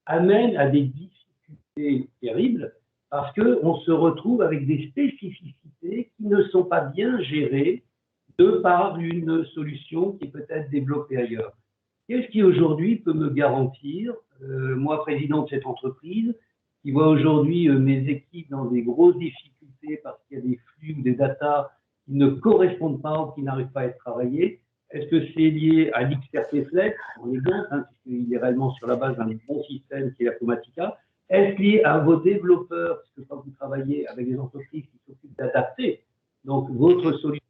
amène à des difficultés terribles parce qu'on se retrouve avec des spécificités qui ne sont pas bien gérées de par une solution qui est peut-être développée ailleurs. Qu'est-ce qui aujourd'hui peut me garantir, moi président de cette entreprise, qui voit aujourd'hui mes équipes dans des grosses difficultés parce qu'il y a des flux ou des datas qui ne correspondent pas ou qui n'arrivent pas à être travaillés? Est-ce que c'est lié à l'XRP Flex? On est bien, puisqu'il est réellement sur la base d'un bon système qui est la Chromatica. Est-ce lié à vos développeurs? Parce que quand vous travaillez avec des entreprises qui s'occupent d'adapter donc votre solution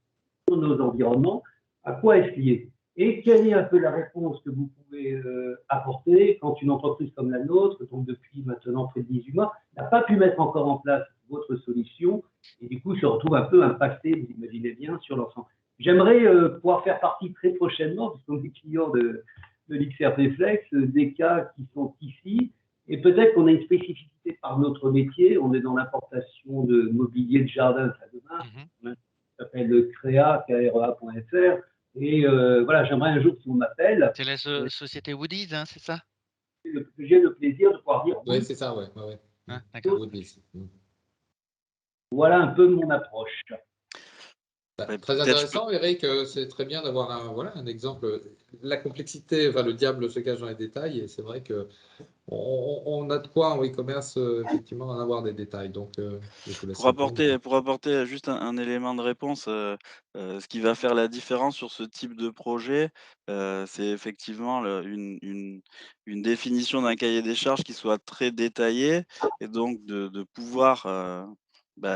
sur nos environnements, à quoi est-ce lié? Et quelle est un peu la réponse que vous pouvez apporter quand une entreprise comme la nôtre, donc depuis maintenant près de 18 mois, n'a pas pu mettre encore en place votre solution et du coup se retrouve un peu impacté, vous imaginez bien, sur l'ensemble. J'aimerais pouvoir faire partie très prochainement, parce qu'on est client de l'XRP Flex, des cas qui sont ici, et peut-être qu'on a une spécificité par notre métier, on est dans l'importation de mobilier de jardin, ça demain, ça s'appelle KREA.fr, et voilà, j'aimerais un jour si on m'appelle. C'est la société Woody's, c'est ça? J'ai le plaisir de pouvoir dire. Oui, c'est ça, ouais. D'accord. Voilà un peu mon approche. Très intéressant, Eric. C'est très bien d'avoir un exemple. La complexité, le diable se cache dans les détails, et c'est vrai que on a de quoi en e-commerce effectivement en avoir des détails. Donc, pour apporter juste un élément de réponse, ce qui va faire la différence sur ce type de projet, c'est effectivement une définition d'un cahier des charges qui soit très détaillé et donc de pouvoir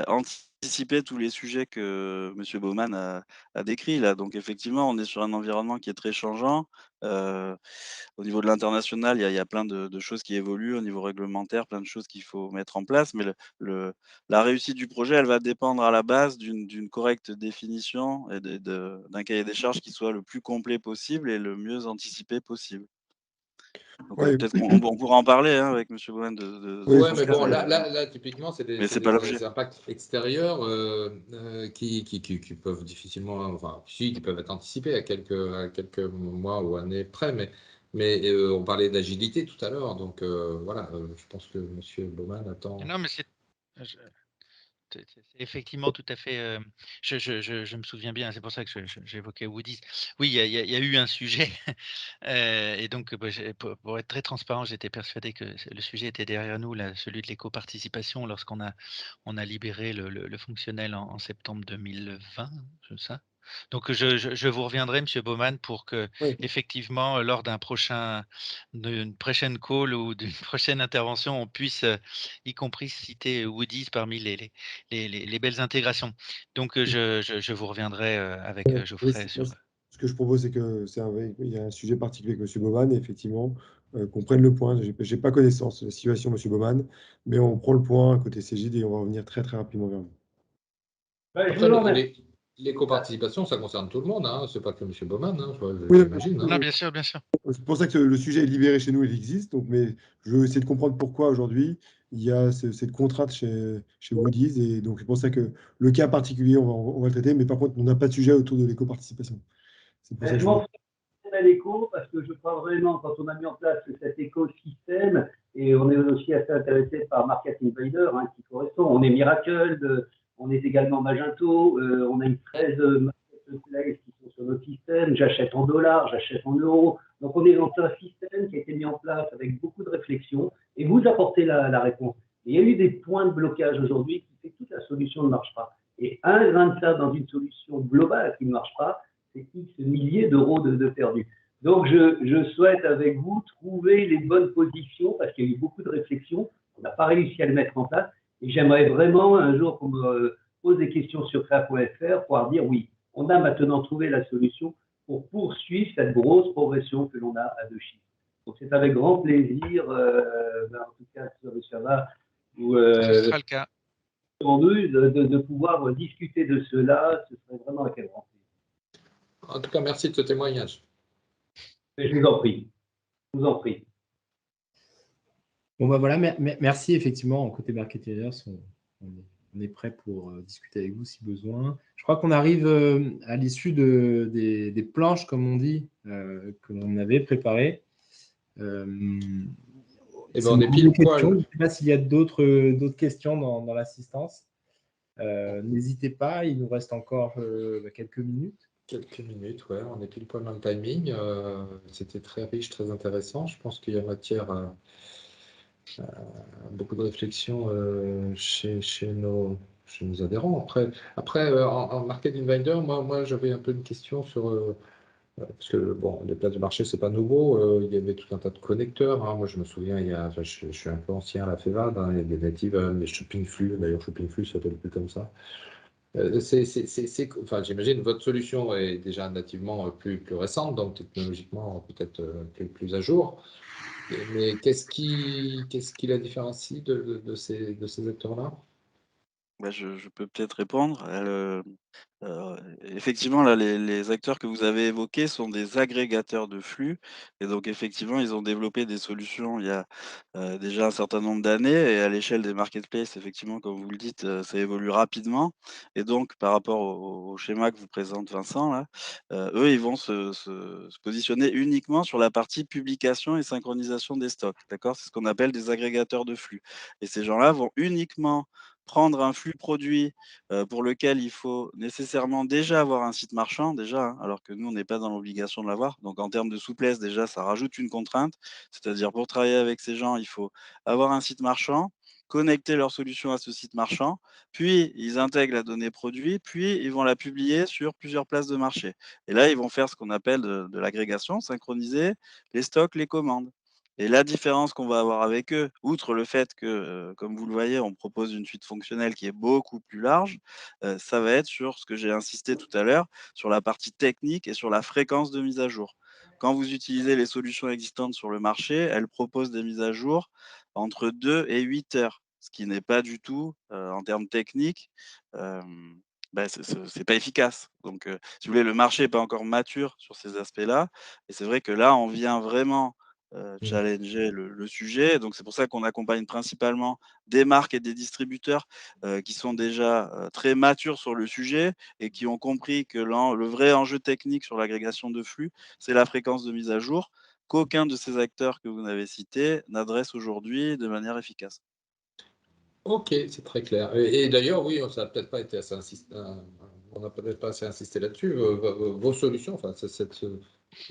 anticiper tous les sujets que Monsieur Baumann a décrits là. Donc effectivement, on est sur un environnement qui est très changeant. Au niveau de l'international, il y a plein de choses qui évoluent, au niveau réglementaire, plein de choses qu'il faut mettre en place, mais la réussite du projet, elle va dépendre à la base d'une correcte définition et d'un cahier des charges qui soit le plus complet possible et le mieux anticipé possible. Donc, peut-être qu'on pourra en parler avec Monsieur Baumann Oui, mais bon, là, typiquement, c'est des impacts extérieurs qui peuvent difficilement, qui peuvent être anticipés à quelques mois ou années près, mais on parlait d'agilité tout à l'heure, donc je pense que Monsieur Baumann attend. Non, mais C'est effectivement tout à fait. Je me souviens bien, c'est pour ça que j'évoquais Woody's. Oui, il y a eu un sujet. Et donc, bah, pour être très transparent, j'étais persuadé que le sujet était derrière nous, là, celui de l'éco-participation, lorsqu'on a libéré le fonctionnel en septembre 2020, c'est ça? Donc, je vous reviendrai, Monsieur Baumann, pour que, Oui. effectivement, lors d'une prochaine call ou d'une prochaine intervention, on puisse, y compris citer Woody's parmi les belles intégrations. Donc, je vous reviendrai avec Oui, Geoffrey sur. ce que je propose, c'est que il y a un sujet particulier avec M. Baumann, et effectivement, qu'on prenne le point. Je n'ai pas connaissance de la situation, M. Baumann, mais on prend le point côté Cégide et on va revenir très très rapidement vers vous. Je Après, vous en remercie. l'éco-participation, ça concerne tout le monde, hein. C'est pas que M. Baumann, hein, Oui, j'imagine. Hein. Non, bien sûr, bien sûr. c'est pour ça que le sujet est libéré chez nous, il existe. Donc, mais je veux essayer de comprendre pourquoi aujourd'hui il y a cette contrainte chez Woody's. Et donc, c'est pour ça que le cas particulier, on va le traiter. Mais par contre, on n'a pas de sujet autour de l'éco-participation. C'est pour ça que Je m'en fais à l'éco parce que je crois vraiment, quand on a mis en place cet écosystème, et on est aussi assez intéressé par Market Invader, hein, qui correspond. On est Miracle, on est également Magento, on a une 13 marketplaces qui sont sur notre système. J'achète en dollars, j'achète en euros. Donc on est dans un système qui a été mis en place avec beaucoup de réflexion, et vous apportez la réponse. Et il y a eu des points de blocage aujourd'hui qui fait que toute la solution ne marche pas. Et un grain de sable dans une solution globale qui ne marche pas, c'est X milliers d'euros de perdus. Donc, je souhaite avec vous trouver les bonnes positions parce qu'il y a eu beaucoup de réflexions. On n'a pas réussi à le mettre en place. Et j'aimerais vraiment, un jour qu'on me pose des questions sur créa.fr, pouvoir dire oui, on a maintenant trouvé la solution pour poursuivre cette grosse progression que l'on a à 2 chiffres. Donc, c'est avec grand plaisir, en tout cas, sur le Shabbat, où, Ce sera le cas. de pouvoir discuter de cela, ce serait vraiment un grand plaisir. En tout cas, merci de ce témoignage. Je vous en prie. Je vous en prie. Bon, bah voilà, merci. Effectivement, côté Marketing Leaders, on est prêt pour discuter avec vous si besoin. Je crois qu'on arrive à l'issue des planches, comme on dit, que l'on avait préparées. Eh ben, on est pile poil. Je ne sais pas s'il y a d'autres questions dans l'assistance. N'hésitez pas, il nous reste encore quelques minutes. Quelques minutes, ouais, on est pile poil dans le timing. C'était très riche, très intéressant. Je pense qu'il y a matière à beaucoup de réflexion chez nos adhérents. Après en Market Invader, moi j'avais un peu une question sur parce que bon, les places de marché, c'est pas nouveau. Il y avait tout un tas de connecteurs. Hein. Moi, je me souviens, je suis un peu ancien à la FEVAD. Hein. Il y a des natives, les Shopping Flux. D'ailleurs, Shopping Flux s'appelle plus comme ça. Enfin, j'imagine que votre solution est déjà nativement plus récente, donc technologiquement peut-être plus à jour. Mais qu'est-ce qui la différencie de ces acteurs-là? Je peux peut-être répondre. Effectivement, là, les acteurs que vous avez évoqués sont des agrégateurs de flux, et donc effectivement, ils ont développé des solutions il y a déjà un certain nombre d'années, et à l'échelle des marketplaces, effectivement, comme vous le dites, ça évolue rapidement, et donc par rapport au schéma que vous présente Vincent là, eux, ils vont se positionner uniquement sur la partie publication et synchronisation des stocks, d'accord? C'est ce qu'on appelle des agrégateurs de flux, et ces gens-là vont uniquement prendre un flux produit pour lequel il faut nécessairement déjà avoir un site marchand, déjà, hein, alors que nous, on n'est pas dans l'obligation de l'avoir. Donc, en termes de souplesse, déjà, ça rajoute une contrainte. C'est-à-dire, pour travailler avec ces gens, il faut avoir un site marchand, connecter leur solution à ce site marchand, puis ils intègrent la donnée produit, puis ils vont la publier sur plusieurs places de marché. Et là, ils vont faire ce qu'on appelle de l'agrégation, synchroniser les stocks, les commandes. Et la différence qu'on va avoir avec eux, outre le fait que, comme vous le voyez, on propose une suite fonctionnelle qui est beaucoup plus large, ça va être sur ce que j'ai insisté tout à l'heure, sur la partie technique et sur la fréquence de mise à jour. Quand vous utilisez les solutions existantes sur le marché, elles proposent des mises à jour entre 2 et 8 heures, ce qui n'est pas du tout, en termes techniques, c'est pas efficace. Donc, si vous voulez, le marché n'est pas encore mature sur ces aspects-là, et c'est vrai que là, on vient vraiment challenger le sujet. Donc, c'est pour ça qu'on accompagne principalement des marques et des distributeurs qui sont déjà très matures sur le sujet et qui ont compris que le vrai enjeu technique sur l'agrégation de flux, c'est la fréquence de mise à jour qu'aucun de ces acteurs que vous avez cités n'adresse aujourd'hui de manière efficace. Ok, c'est très clair. Et d'ailleurs, oui, ça n'a peut-être pas été assez insisté, on n'a peut-être pas assez insisté là-dessus. Vos solutions, enfin, cette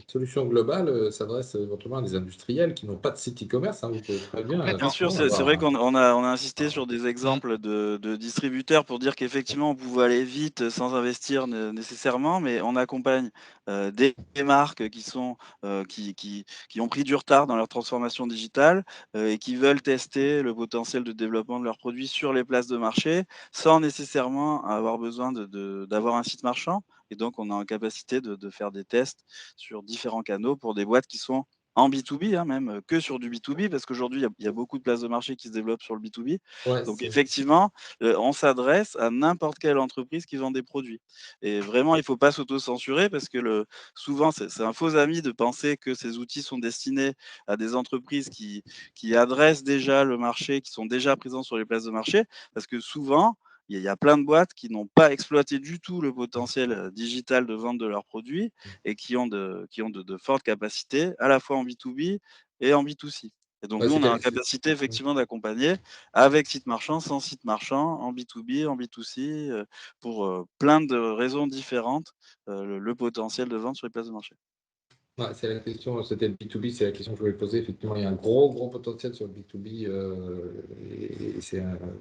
solution globale s'adresse éventuellement à des industriels qui n'ont pas de site e-commerce. Hein, vous pouvez très bien, Bien Complètement. sûr, effectivement, c'est vrai avoir qu'on a insisté sur des Mmh. exemples de distributeurs pour dire qu'effectivement, on pouvait aller vite sans investir nécessairement, mais on accompagne des marques qui ont pris du retard dans leur transformation digitale et qui veulent tester le potentiel de développement de leurs produits sur les places de marché sans nécessairement avoir besoin d'avoir un site marchand. Et donc, on est en capacité de faire des tests sur différents canaux pour des boîtes qui sont en B2B, hein, même que sur du B2B, parce qu'aujourd'hui, il y a beaucoup de places de marché qui se développent sur le B2B. ouais, Donc, effectivement, on s'adresse à n'importe quelle entreprise qui vend des produits. Et vraiment, il ne faut pas s'auto-censurer parce que souvent, c'est un faux ami de penser que ces outils sont destinés à des entreprises qui adressent déjà le marché, qui sont déjà présents sur les places de marché, parce que souvent, il y a plein de boîtes qui n'ont pas exploité du tout le potentiel digital de vente de leurs produits et qui ont de fortes capacités, à la fois en B2B et en B2C. Et donc, ouais, nous, on a la capacité effectivement d'accompagner avec site marchand, sans site marchand, en B2B, en B2C, pour plein de raisons différentes, le potentiel de vente sur les places de marché. ouais, c'est la question, c'était le B2B, c'est la question que je voulais poser. Effectivement, il y a un gros potentiel sur le B2B.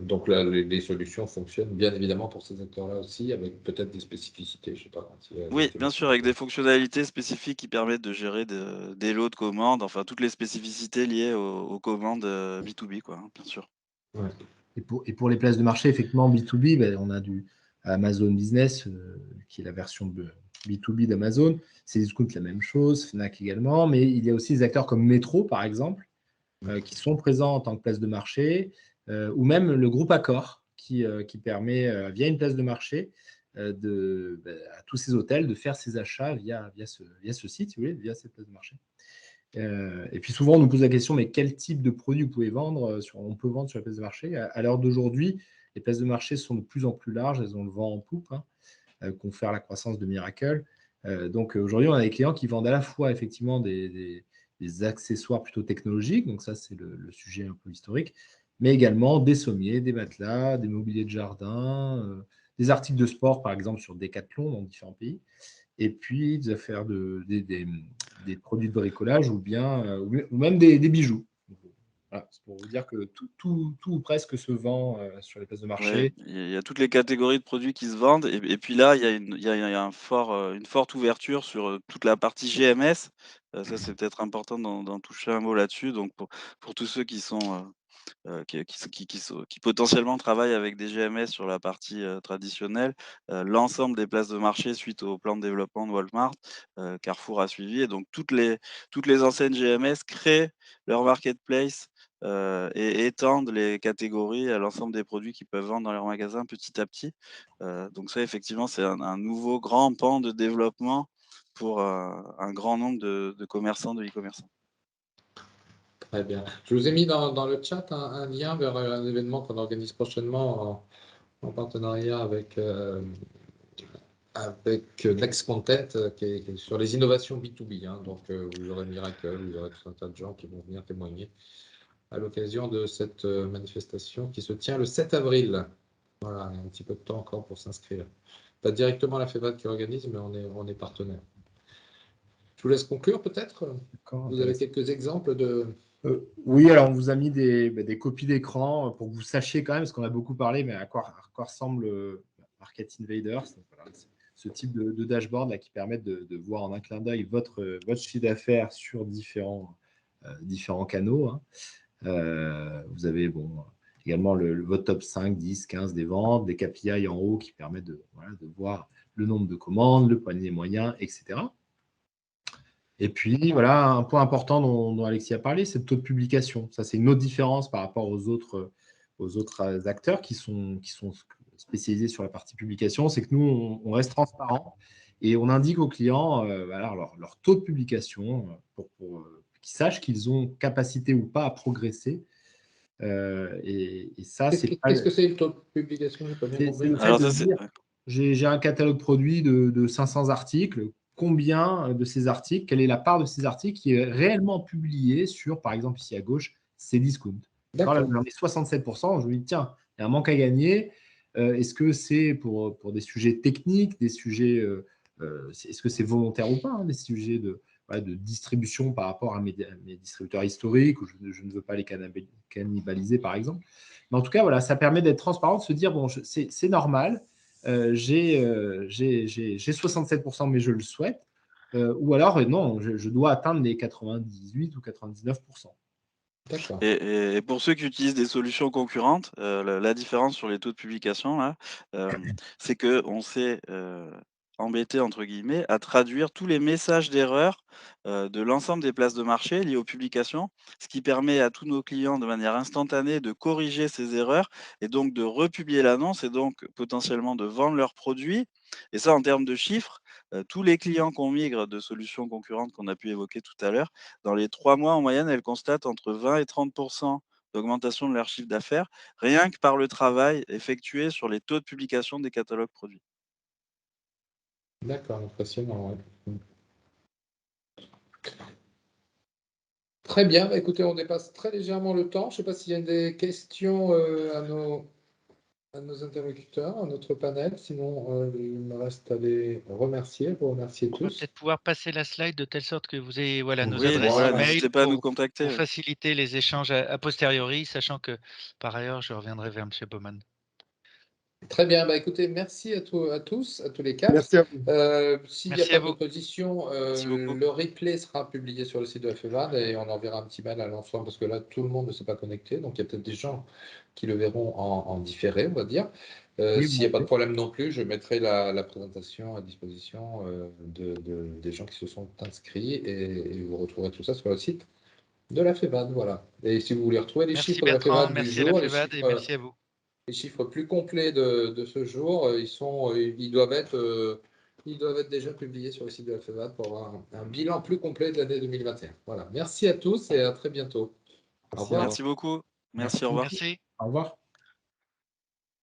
Donc là, les solutions fonctionnent bien évidemment pour ces acteurs-là aussi, avec peut-être des spécificités. Je ne sais pas si Oui, bien sûr, avec des fonctionnalités spécifiques qui permettent de gérer des lots de commandes, enfin toutes les spécificités liées aux commandes B2B, quoi, hein, bien sûr. Ouais. Et pour les places de marché, effectivement, B2B, ben, on a du Amazon Business, qui est la version de B2B d'Amazon. Cdiscount, la même chose, Fnac également, mais il y a aussi des acteurs comme Metro, par exemple, qui sont présents en tant que place de marché, ou même le groupe Accor, qui permet, via une place de marché, à tous ces hôtels de faire ses achats via ce site, si vous voulez, via cette place de marché. Et puis souvent, on nous pose la question, mais quel type de produit vous pouvez vendre on peut vendre sur la place de marché. À l'heure d'aujourd'hui, les places de marché sont de plus en plus larges, elles ont le vent en poupe, confèrent la croissance de Miracle. Donc aujourd'hui, on a des clients qui vendent à la fois effectivement des accessoires plutôt technologiques, donc ça c'est le sujet un peu historique, mais également des sommiers, des matelas, des mobiliers de jardin, des articles de sport par exemple sur Decathlon dans différents pays, et puis des affaires des produits de bricolage ou même des bijoux. Voilà, c'est pour vous dire que tout ou presque se vend sur les places de Ouais, marché. il y a toutes les catégories de produits qui se vendent et puis là, il y a une forte ouverture sur, toute la partie GMS. Ça, c'est peut-être important d'en toucher un mot là-dessus. Donc pour tous ceux qui sont, qui potentiellement travaillent avec des GMS sur la partie, traditionnelle, l'ensemble des places de marché suite au plan de développement de Walmart, Carrefour a suivi et donc toutes les enseignes GMS créent leur marketplace, et étendent les catégories à l'ensemble des produits qu'ils peuvent vendre dans leurs magasins petit à petit. Donc ça effectivement, c'est un nouveau grand pan de développement pour, un grand nombre de commerçants, de e-commerçants. Très bien. Je vous ai mis dans le chat un lien vers un événement qu'on organise prochainement en partenariat avec Next Content, qui est sur les innovations B2B. Hein. Donc, vous aurez Miracle, vous aurez tout un tas de gens qui vont venir témoigner à l'occasion de cette manifestation qui se tient le 7 avril. Voilà, il y a un petit peu de temps encore pour s'inscrire. Pas directement la FEVAD qui organise, mais on est partenaire. Je vous laisse conclure peut-être. Vous avez quelques exemples de... Oui, alors on vous a mis des copies d'écran pour que vous sachiez quand même, parce qu'on a beaucoup parlé, mais à quoi ressemble Market Invaders. Donc, voilà, ce type de dashboard là, qui permet de voir en un clin d'œil votre chiffre d'affaires sur différents canaux. Hein. Vous avez également votre top 5, 10, 15 des ventes, des KPI en haut qui permettent de voir le nombre de commandes, le panier moyen, etc. Et puis, voilà, un point important dont Alexis a parlé, c'est le taux de publication. Ça, c'est une autre différence par rapport aux autres acteurs qui sont spécialisés sur la partie publication. C'est que nous, on reste transparent et on indique aux clients leur taux de publication pour qu'ils sachent qu'ils ont capacité ou pas à progresser. Et ça, c'est pas... Qu'est-ce que c'est le taux de publication? J'ai pas bien C'est compris. le fait Alors de ça, se dire, j'ai un catalogue produit de 500 articles. Combien de ces articles, quelle est la part de ces articles qui est réellement publiée sur, par exemple, ici à gauche, Cdiscount, Alors là, D'accord. j'en ai 67%. Je me dis, tiens, il y a un manque à gagner. Est-ce que c'est pour des sujets techniques, des sujets, est-ce que c'est volontaire ou pas, hein, des sujets voilà, de distribution par rapport à mes distributeurs historiques, où je ne veux pas les cannibaliser, par exemple. Mais en tout cas, voilà, ça permet d'être transparent, de se dire, bon, c'est normal, j'ai 67%, mais je le souhaite. Ou alors, non, je dois atteindre les 98 ou 99%. D'accord. Et pour ceux qui utilisent des solutions concurrentes, la différence sur les taux de publication là, c'est qu'on s'est, «embêté» entre guillemets à traduire tous les messages d'erreur, de l'ensemble des places de marché liées aux publications. Ce qui permet à tous nos clients de manière instantanée de corriger ces erreurs et donc de republier l'annonce et donc potentiellement de vendre leurs produits. Et ça en termes de chiffres, tous les clients qu'on migre de solutions concurrentes qu'on a pu évoquer tout à l'heure, dans les 3 mois, en moyenne, elles constatent entre 20 et 30 d'augmentation de leur chiffre d'affaires, rien que par le travail effectué sur les taux de publication des catalogues produits. D'accord, impressionnant. Ouais. Très bien, bah, écoutez, on dépasse très légèrement le temps. Je ne sais pas s'il y a des questions à nos interlocuteurs, à notre panel. Sinon, il me reste à les remercier, vous remercier On va tous. peut-être pouvoir passer la slide de telle sorte que vous ayez voilà, nos Oui, Oui, adresses voilà, voilà. email n'hésitez pas à nous contacter. pour faciliter les échanges a posteriori, sachant que par ailleurs, je reviendrai vers M. Baumann. Très bien, bah, écoutez, merci à tous, à tous les quatre. Merci à vous. S'il n'y a Merci pas à vous. d'opposition, Merci beaucoup. le replay sera publié sur le site de FEVAD et on enverra un petit mail à l'ensemble parce que là, tout le monde ne s'est pas connecté. Donc, il y a peut-être des gens qui le verront en différé, on va dire. Oui, S'il n'y a pas de bon, problème non plus, je mettrai la présentation à disposition des gens qui se sont inscrits et vous retrouverez tout ça sur le site de la FEVAD. Voilà. Et si vous voulez retrouver les Merci chiffres de la Bertrand, FEVAD du merci à la jour, FEVAD et merci à vous. les chiffres plus complets de ce jour, ils doivent être déjà publiés sur le site de la FEVAD pour avoir un bilan plus complet de l'année 2021. Voilà. Merci à tous et à très bientôt. Au merci, revoir. Merci beaucoup. Merci, au revoir. Merci. Au revoir.